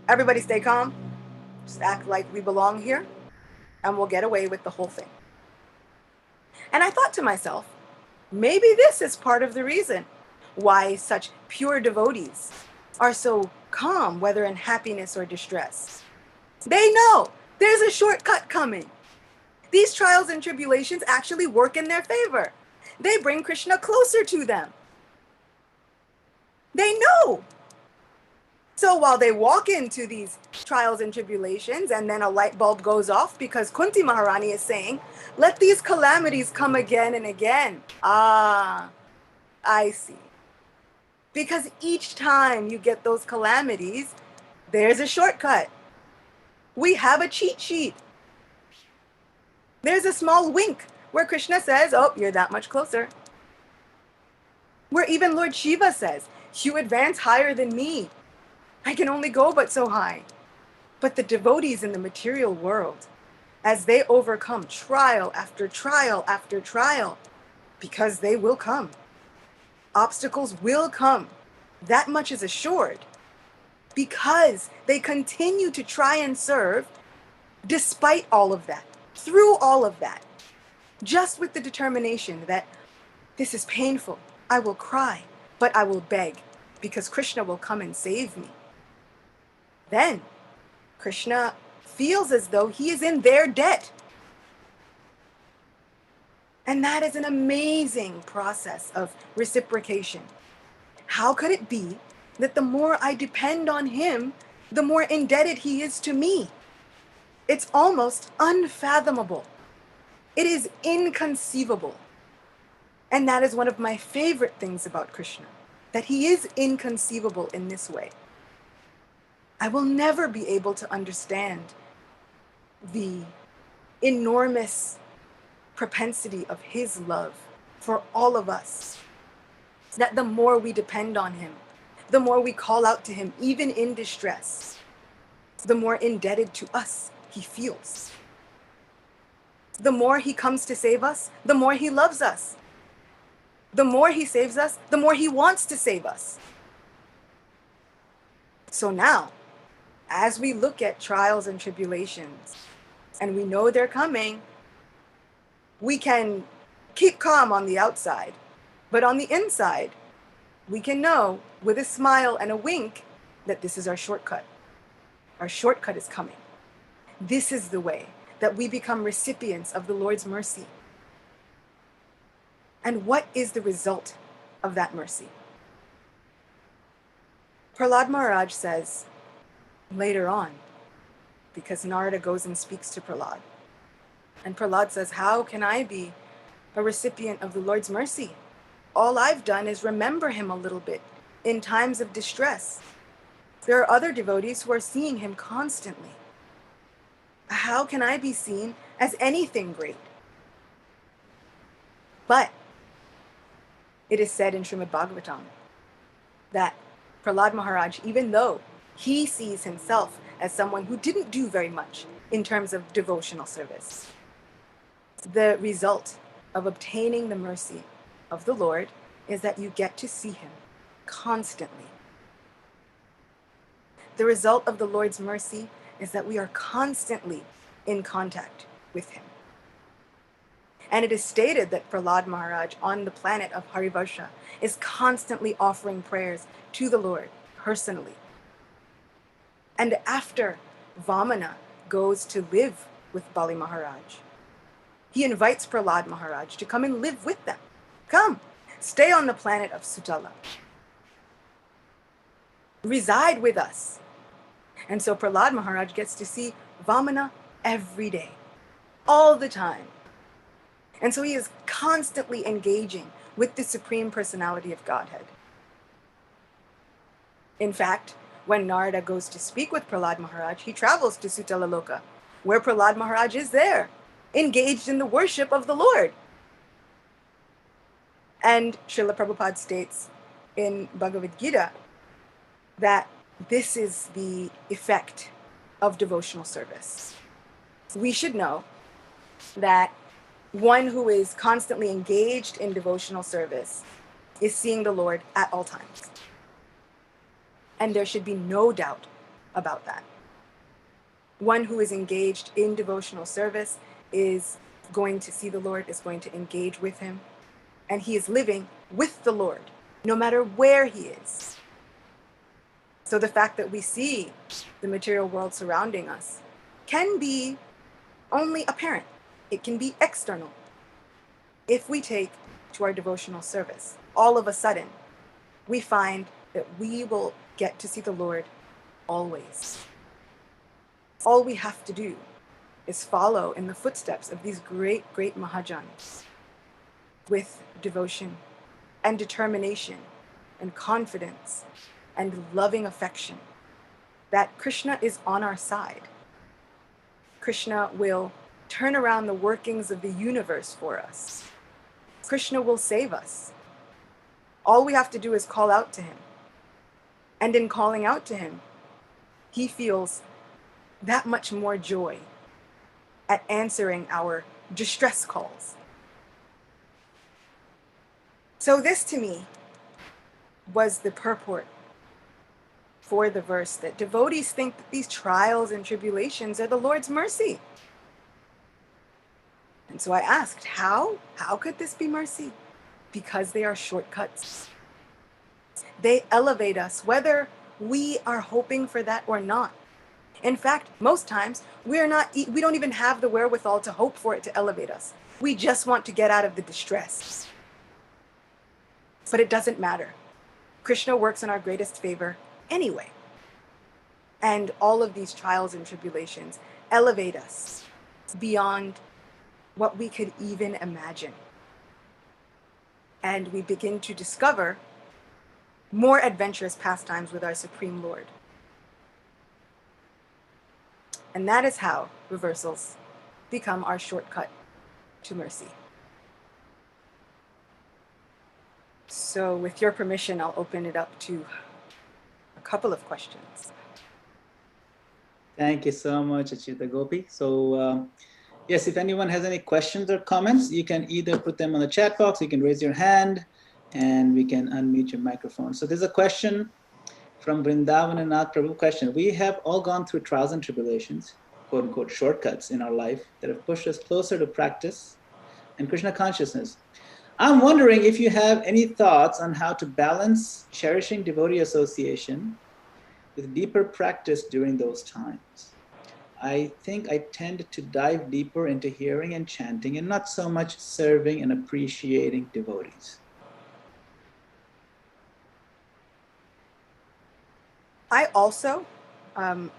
Everybody stay calm. Just act like we belong here, and we'll get away with the whole thing. And I thought to myself, maybe this is part of the reason why such pure devotees are so calm, whether in happiness or distress. They know there's a shortcut coming. These trials and tribulations actually work in their favor. They bring Krishna closer to them. They know. So while they walk into these trials and tribulations, and then a light bulb goes off because Kunti Maharani is saying, let these calamities come again and again. I see. Because each time you get those calamities, there's a shortcut. We have a cheat sheet. There's a small wink where Krishna says, oh, you're that much closer. Where even Lord Shiva says, you advance higher than me. I can only go but so high. But the devotees in the material world, as they overcome trial after trial after trial, because they will come, Obstacles will come. That much is assured, because they continue to try and serve despite all of that, through all of that, just with the determination that this is painful. I will cry, but I will beg, because Krishna will come and save me. Then Krishna feels as though he is in their debt. And that is an amazing process of reciprocation. How could it be that the more I depend on him, the more indebted he is to me? It's almost unfathomable. It is inconceivable. And that is one of my favorite things about Krishna, that he is inconceivable in this way. I will never be able to understand the enormous propensity of his love for all of us. That the more we depend on him, the more we call out to him, even in distress, the more indebted to us he feels. The more he comes to save us, the more he loves us. The more he saves us, the more he wants to save us. So now, as we look at trials and tribulations, and we know they're coming, we can keep calm on the outside, but on the inside, we can know with a smile and a wink that this is our shortcut. Our shortcut is coming. This is the way that we become recipients of the Lord's mercy. And what is the result of that mercy? Prahlad Maharaj says later on, because Narada goes and speaks to Prahlad, and Prahlad says, how can I be a recipient of the Lord's mercy? All I've done is remember him a little bit in times of distress. There are other devotees who are seeing him constantly. How can I be seen as anything great? But it is said in Srimad Bhagavatam that Prahlad Maharaj, even though he sees himself as someone who didn't do very much in terms of devotional service, the result of obtaining the mercy of the Lord is that you get to see him constantly. The result of the Lord's mercy is that we are constantly in contact with him. And it is stated that Prahlad Maharaj on the planet of Harivarsha is constantly offering prayers to the Lord personally. And after Vamana goes to live with Bali Maharaj, he invites Prahlad Maharaj to come and live with them. Come, stay on the planet of Sutala. Reside with us. And so Prahlad Maharaj gets to see Vamana every day, all the time. And so he is constantly engaging with the Supreme Personality of Godhead. In fact, when Narada goes to speak with Prahlad Maharaj, he travels to Sutala Loka, where Prahlad Maharaj is there, engaged in the worship of the Lord. And Srila Prabhupada states in Bhagavad Gita that this is the effect of devotional service. We should know that one who is constantly engaged in devotional service is seeing the Lord at all times. And there should be no doubt about that. One who is engaged in devotional service is going to see the Lord, is going to engage with him, and he is living with the Lord, no matter where he is. So the fact that we see the material world surrounding us can be only apparent. It can be external. If we take to our devotional service, all of a sudden, we find that we will get to see the Lord always. All we have to do is follow in the footsteps of these great, great Mahajans with devotion and determination and confidence and loving affection that Krishna is on our side. Krishna will turn around the workings of the universe for us. Krishna will save us. All we have to do is call out to him. And in calling out to him, he feels that much more joy at answering our distress calls. So this to me was the purport for the verse that devotees think that these trials and tribulations are the Lord's mercy. And so I asked, how? How could this be mercy? Because they are shortcuts. They elevate us, whether we are hoping for that or not. In fact, most times we don't even have the wherewithal to hope for it to elevate us. We just want to get out of the distress. But it doesn't matter. Krishna works in our greatest favor anyway. And all of these trials and tribulations elevate us beyond what we could even imagine. And we begin to discover more adventurous pastimes with our Supreme Lord. And that is how reversals become our shortcut to mercy. So with your permission, I'll open it up to a couple of questions. Thank you so much, Acyuta Gopi. So yes, if anyone has any questions or comments, you can either put them on the chat box, you can raise your hand, and we can unmute your microphone. So there's a question from Vrindavan and Nath Prabhu. Question: we have all gone through trials and tribulations, quote unquote, shortcuts in our life that have pushed us closer to practice and Krishna consciousness. I'm wondering if you have any thoughts on how to balance cherishing devotee association with deeper practice during those times. I think I tend to dive deeper into hearing and chanting and not so much serving and appreciating devotees. I also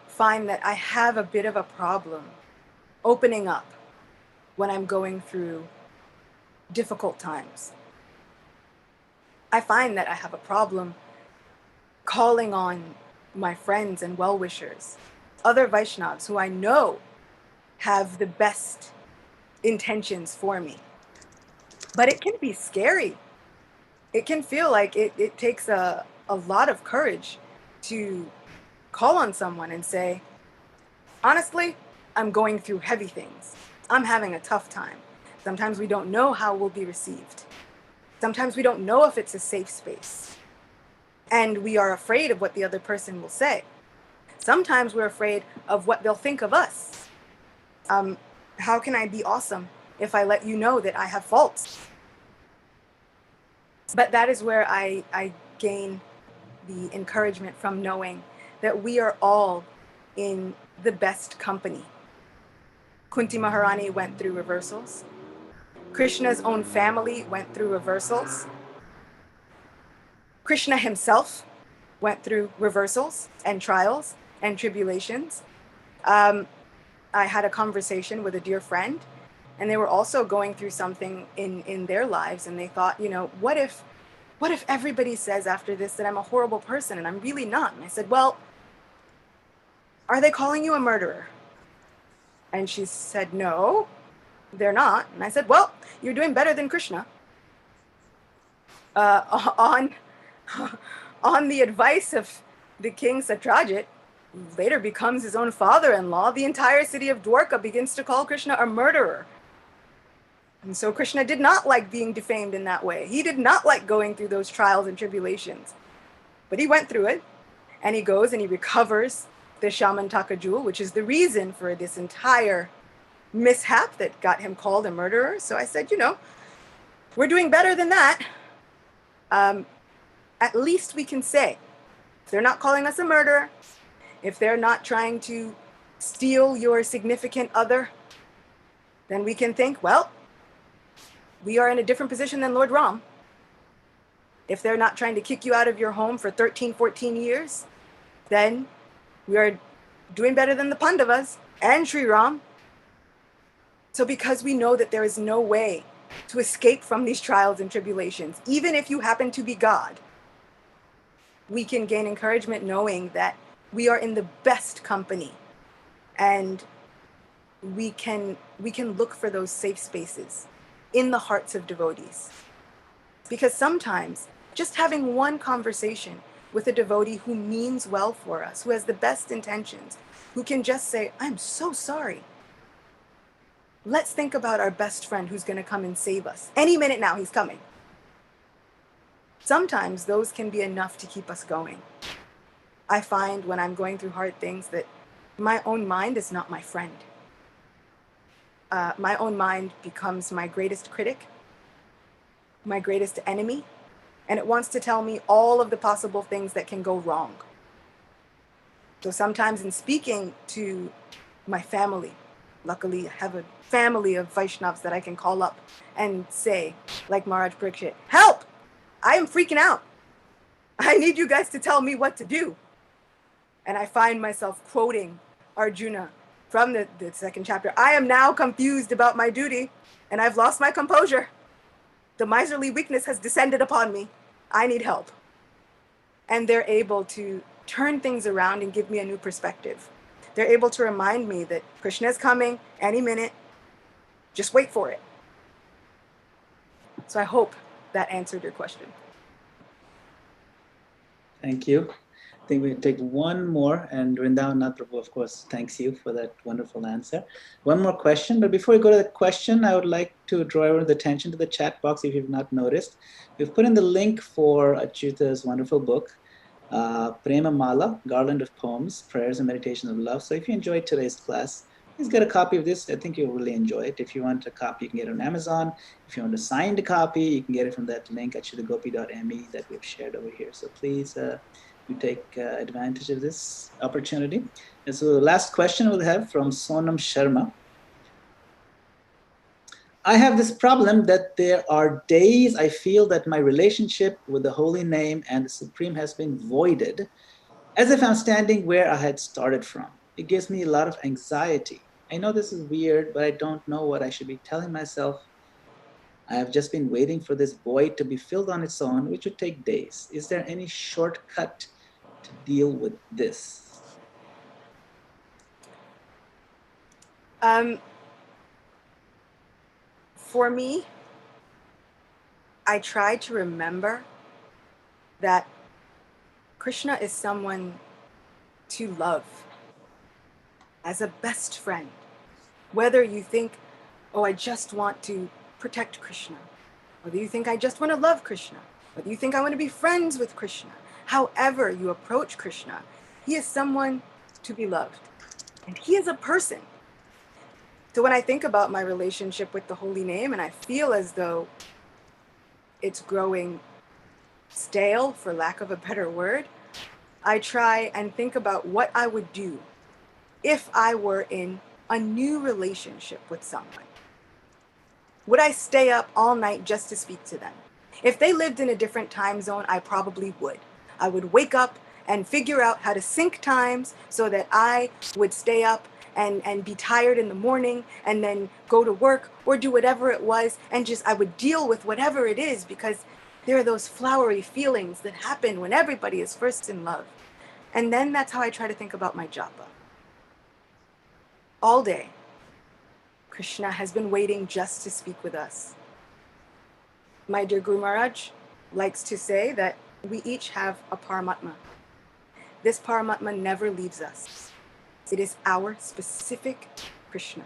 find that I have a bit of a problem opening up when I'm going through difficult times. I find that I have a problem calling on my friends and well-wishers, other Vaishnavas who I know have the best intentions for me. But it can be scary. It can feel like it takes a lot of courage to call on someone and say, honestly, I'm going through heavy things. I'm having a tough time. Sometimes we don't know how we'll be received. Sometimes we don't know if it's a safe space. And we are afraid of what the other person will say. Sometimes we're afraid of what they'll think of us. How can I be awesome if I let you know that I have faults? But that is where I gain the encouragement from knowing that we are all in the best company. Kunti Maharani went through reversals. Krishna's own family went through reversals. Krishna himself went through reversals and trials and tribulations. I had a conversation with a dear friend, and they were also going through something in their lives, and they thought, what if everybody says after this that I'm a horrible person and I'm really not? And I said, well, are they calling you a murderer? And she said, no, they're not. And I said, well, you're doing better than Krishna. On the advice of the king Satrajit, who later becomes his own father-in-law, the entire city of Dwarka begins to call Krishna a murderer. And so Krishna did not like being defamed in that way. He did not like going through those trials and tribulations. But he went through it, and he goes and he recovers the Shamantaka jewel, which is the reason for this entire mishap that got him called a murderer. So I said, we're doing better than that. At least we can say, if they're not calling us a murderer, if they're not trying to steal your significant other, then we can think, well, we are in a different position than Lord Ram. If they're not trying to kick you out of your home for 13, 14 years, then we are doing better than the Pandavas and Sri Ram. So because we know that there is no way to escape from these trials and tribulations, even if you happen to be God, we can gain encouragement knowing that we are in the best company, and we can look for those safe spaces in the hearts of devotees. Because sometimes just having one conversation with a devotee who means well for us, who has the best intentions, who can just say, I'm so sorry. Let's think about our best friend who's going to come and save us. Any minute now, he's coming. sometimes those can be enough to keep us going. I find when I'm going through hard things that my own mind is not my friend. My own mind becomes my greatest critic, my greatest enemy, and it wants to tell me all of the possible things that can go wrong. So sometimes in speaking to my family, luckily I have a family of Vaishnavas that I can call up and say, like Maharaj Parikshit, help! I am freaking out. I need you guys to tell me what to do. And I find myself quoting Arjuna from the second chapter. I am now confused about my duty, and I've lost my composure. The miserly weakness has descended upon me. I need help. And they're able to turn things around and give me a new perspective. They're able to remind me that Krishna is coming any minute. Just wait for it. So I hope that answered your question. Thank you. I think we can take one more, and Vrindavan Nathrapu, of course, thanks you for that wonderful answer. One more question, but before we go to the question, I would like to draw everyone's attention to the chat box if you've not noticed. We've put in the link for Acyuta's wonderful book, Prema Mala, Garland of Poems, Prayers and Meditation of Love. So if you enjoyed today's class, please get a copy of this. I think you'll really enjoy it. If you want a copy, you can get it on Amazon. If you want a signed copy, you can get it from that link, achyutagopi.me, that we've shared over here. So please you take advantage of this opportunity. And so the last question we'll have from Sonam Sharma. I have this problem that there are days I feel that my relationship with the Holy Name and the Supreme has been voided, as if I'm standing where I had started from. It gives me a lot of anxiety. I know this is weird, but I don't know what I should be telling myself. I have just been waiting for this void to be filled on its own, which would take days. Is there any shortcut to deal with this? For me, I try to remember that Krishna is someone to love as a best friend. Whether you think, oh, I just want to protect Krishna, whether you think I just want to love Krishna, whether you think I want to be friends with Krishna, however you approach Krishna, he is someone to be loved. And he is a person. So when I think about my relationship with the Holy Name and I feel as though it's growing stale, for lack of a better word, I try and think about what I would do if I were in a new relationship with someone. Would I stay up all night just to speak to them? If they lived in a different time zone, I probably would. I would wake up and figure out how to sync times so that I would stay up and be tired in the morning and then go to work or do whatever it was, and just I would deal with whatever it is, because there are those flowery feelings that happen when everybody is first in love. And then that's how I try to think about my japa. All day, Krishna has been waiting just to speak with us. My dear Guru Maharaj likes to say that we each have a Paramatma. This Paramatma never leaves us. It is our specific Krishna.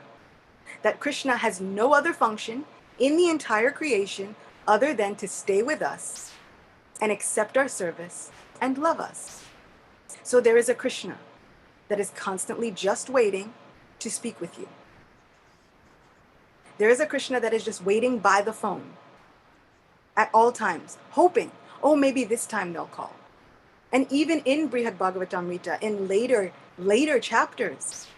That Krishna has no other function in the entire creation other than to stay with us and accept our service and love us. So there is a Krishna that is constantly just waiting to speak with you. There is a Krishna that is just waiting by the phone at all times, hoping, oh, maybe this time they'll call. And even in Brihad Bhagavatamrita, in later chapters,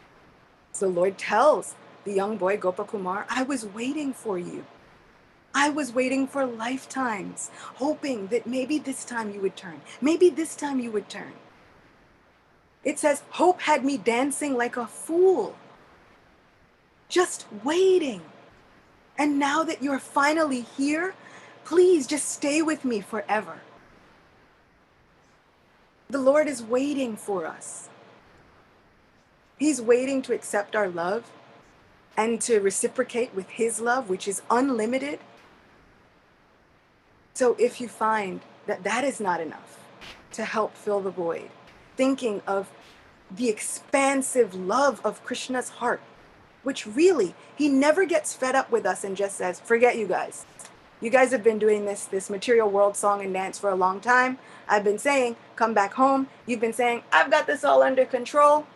the Lord tells the young boy Gopakumar, I was waiting for you. I was waiting for lifetimes, hoping that maybe this time you would turn. Maybe this time you would turn. It says, hope had me dancing like a fool, just waiting. And now that you're finally here, please just stay with me forever. The Lord is waiting for us. He's waiting to accept our love and to reciprocate with his love, which is unlimited. So if you find that that is not enough to help fill the void, thinking of the expansive love of Krishna's heart, which really, he never gets fed up with us and just says, forget you guys. You guys have been doing this material world song and dance for a long time. I've been saying, come back home. You've been saying, I've got this all under control.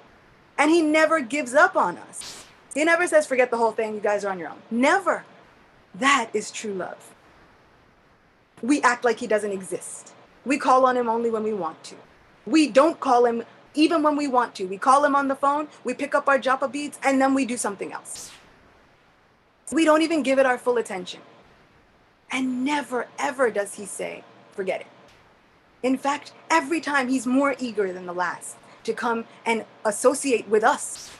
And he never gives up on us. He never says, forget the whole thing. You guys are on your own. Never. That is true love. We act like he doesn't exist. We call on him only when we want to. We don't call him even when we want to. We call him on the phone, we pick up our japa beads, and then we do something else. We don't even give it our full attention. And never, ever does he say, forget it. In fact, every time he's more eager than the last to come and associate with us.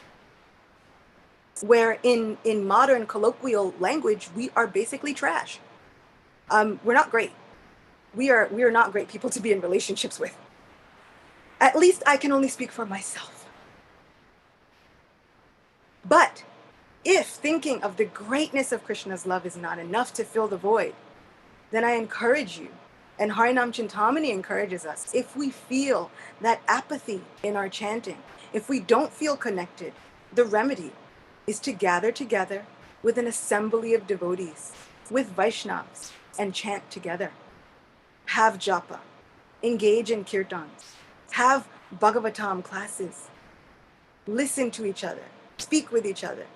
Where in modern colloquial language, we are basically trash. We're not great. We are not great people to be in relationships with. At least I can only speak for myself. But if thinking of the greatness of Krishna's love is not enough to fill the void, then I encourage you, and Harinam Chintamani encourages us, if we feel that apathy in our chanting, if we don't feel connected, the remedy is to gather together with an assembly of devotees, with Vaishnavas, and chant together. Have japa, engage in kirtans, have Bhagavatam classes, listen to each other, speak with each other.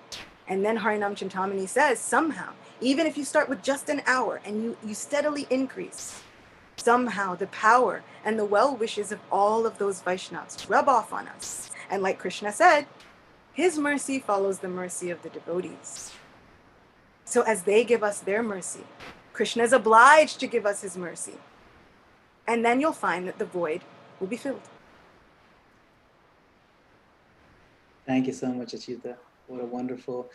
And then Harinam Chintamani says, somehow, even if you start with just an hour and you steadily increase, somehow the power and the well wishes of all of those Vaishnavas rub off on us. And like Krishna said, his mercy follows the mercy of the devotees. So as they give us their mercy, Krishna is obliged to give us his mercy. And then you'll find that the void will be filled. Thank you so much, Acyuta. What a wonderful,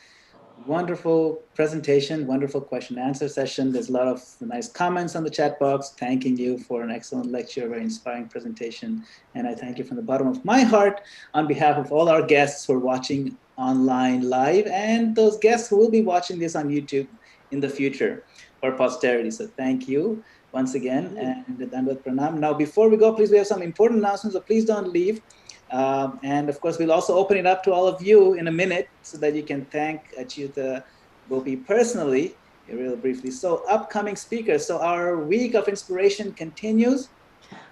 wonderful presentation, wonderful question and answer session. There's a lot of nice comments on the chat box, thanking you for an excellent lecture, very inspiring presentation. And I thank you from the bottom of my heart on behalf of all our guests who are watching online live and those guests who will be watching this on YouTube in the future for posterity. So thank you once again, and Dandavat Pranam. Now, before we go, please, we have some important announcements, so please don't leave. And of course, we'll also open it up to all of you in a minute so that you can thank Acyuta Gopi personally, real briefly. So upcoming speakers. So our week of inspiration continues.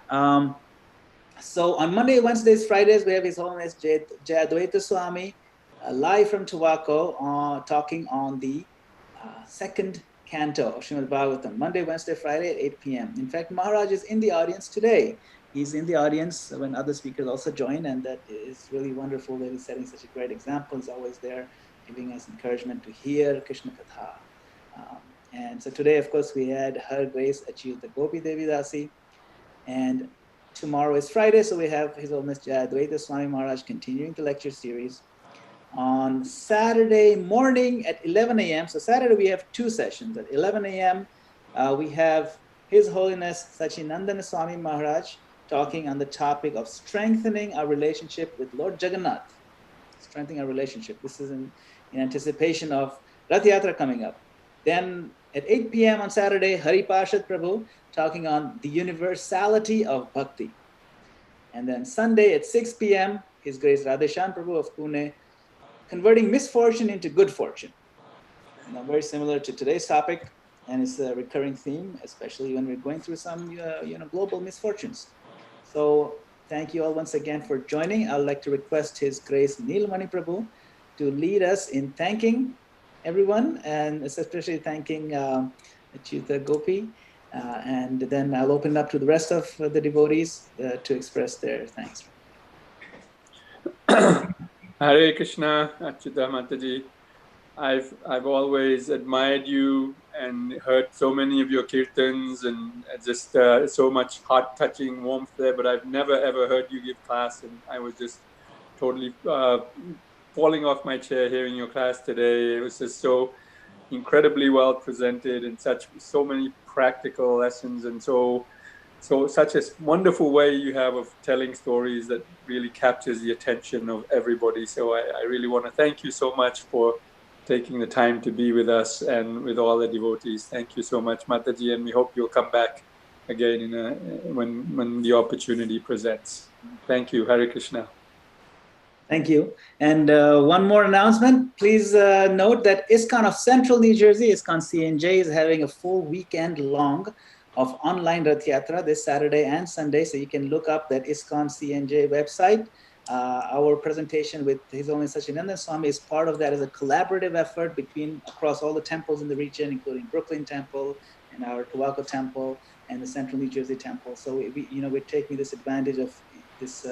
So on Monday, Wednesdays, Fridays, we have His Holiness Jayadvaita Swami live from Towaco talking on the second canto of Srimad Bhagavatam, Monday, Wednesday, Friday at 8 p.m. In fact, Maharaj is in the audience today. He's in the audience when other speakers also join, and that is really wonderful that he's setting such a great example. He's always there giving us encouragement to hear Krishna Katha. And so today, of course, we had Her Grace Acyuta Gopi Devi Dasi, and tomorrow is Friday, so we have His Holiness Jayadvaita Swami Maharaj continuing the lecture series. On Saturday morning at 11 a.m., so Saturday we have two sessions. At 11 a.m., we have His Holiness Sachinandana Swami Maharaj talking on the topic of strengthening our relationship with Lord Jagannath. Strengthening our relationship. This is in anticipation of Rath Yatra coming up. Then at 8 p.m. on Saturday, Hari Parshad Prabhu talking on the universality of bhakti. And then Sunday at 6 p.m., His Grace Radheshan Prabhu of Pune, converting misfortune into good fortune. Now, very similar to today's topic, and it's a recurring theme, especially when we're going through some global misfortunes. So thank you all once again for joining. I'd like to request His Grace Neelmani Prabhu to lead us in thanking everyone, and especially thanking Acyuta Gopi. And then I'll open it up to the rest of the devotees to express their thanks. Hare Krishna, Acyuta Mataji. I've always admired you and heard so many of your kirtans and just so much heart-touching warmth there, but I've never ever heard you give class, and I was just totally falling off my chair hearing your class today. It was just so incredibly well presented and so many practical lessons, and such a wonderful way you have of telling stories that really captures the attention of everybody. So I really want to thank you so much for taking the time to be with us and with all the devotees. Thank you so much, Mataji, and we hope you'll come back again when the opportunity presents. Thank you. Hare Krishna. Thank you. And one more announcement. Please note that ISKCON of Central New Jersey, ISKCON CNJ, is having a full weekend long of online Rath Yatra this Saturday and Sunday. So you can look up that ISKCON CNJ website. Our presentation with His Holiness Sachinandan Swami is part of that as a collaborative effort across all the temples in the region, including Brooklyn Temple and our Towaco Temple and the Central New Jersey Temple. So we're taking this advantage of this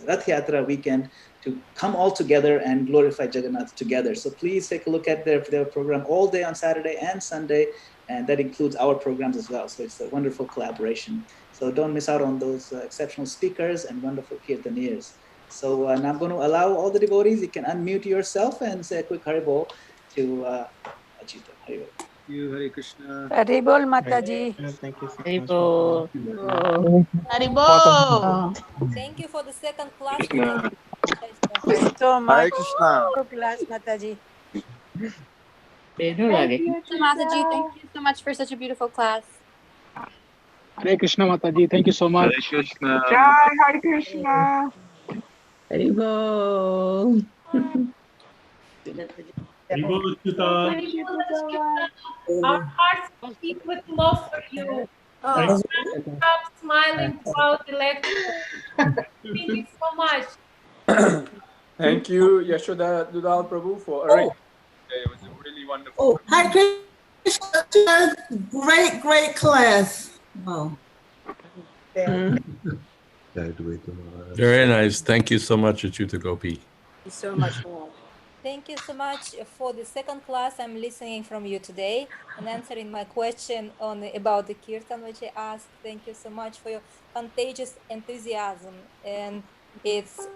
Rath Yatra weekend to come all together and glorify Jagannath together. So please take a look at their program all day on Saturday and Sunday, and that includes our programs as well. So it's a wonderful collaboration. So don't miss out on those exceptional speakers and wonderful kirtaniers. So now I'm going to allow all the devotees, you can unmute yourself and say a quick Haribol to Acyuta. Haribol. Thank you, Hare Krishna. Haribol Mataji. Thank you so much. Haribol. Haribol. Thank you for the second class. Krishna. Thank you so much. Hare Krishna. Class Mataji. Thank you, Mataji, thank you so much for such a beautiful class. Hare Krishna Mataji, thank you so much. Hare Krishna. Jai Hare Krishna. Haribol. Our hearts speak with love for you. Stop smiling throughout the lecture. Thank you so much. Thank you, Yashoda Dudal Prabhu, for arranging. It was really wonderful. Oh, Hare Krishna, great class. Oh. Very nice. Thank you so much, Acyuta Gopi. Thank you so much. Thank you so much for the second class. I'm listening from you today and answering my question about the kirtan which I asked. Thank you so much for your contagious enthusiasm, and it's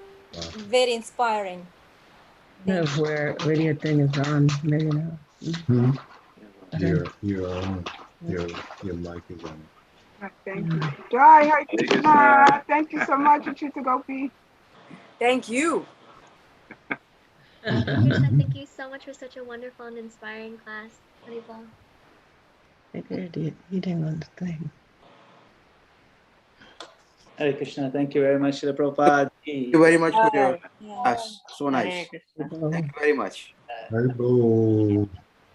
very inspiring. Where radio thing is on, maybe now. Your mic is on. Thank you. Jai Hare Krishna. Thank you so much, Acyuta Gopi. Thank you. Krishna, thank you so much for such a wonderful and inspiring class. Haribol. He didn't understand. Hare Krishna. Thank you very much, Srila Prabhupada. Thank you very much for your class. So nice. Thank you very much. Haribol.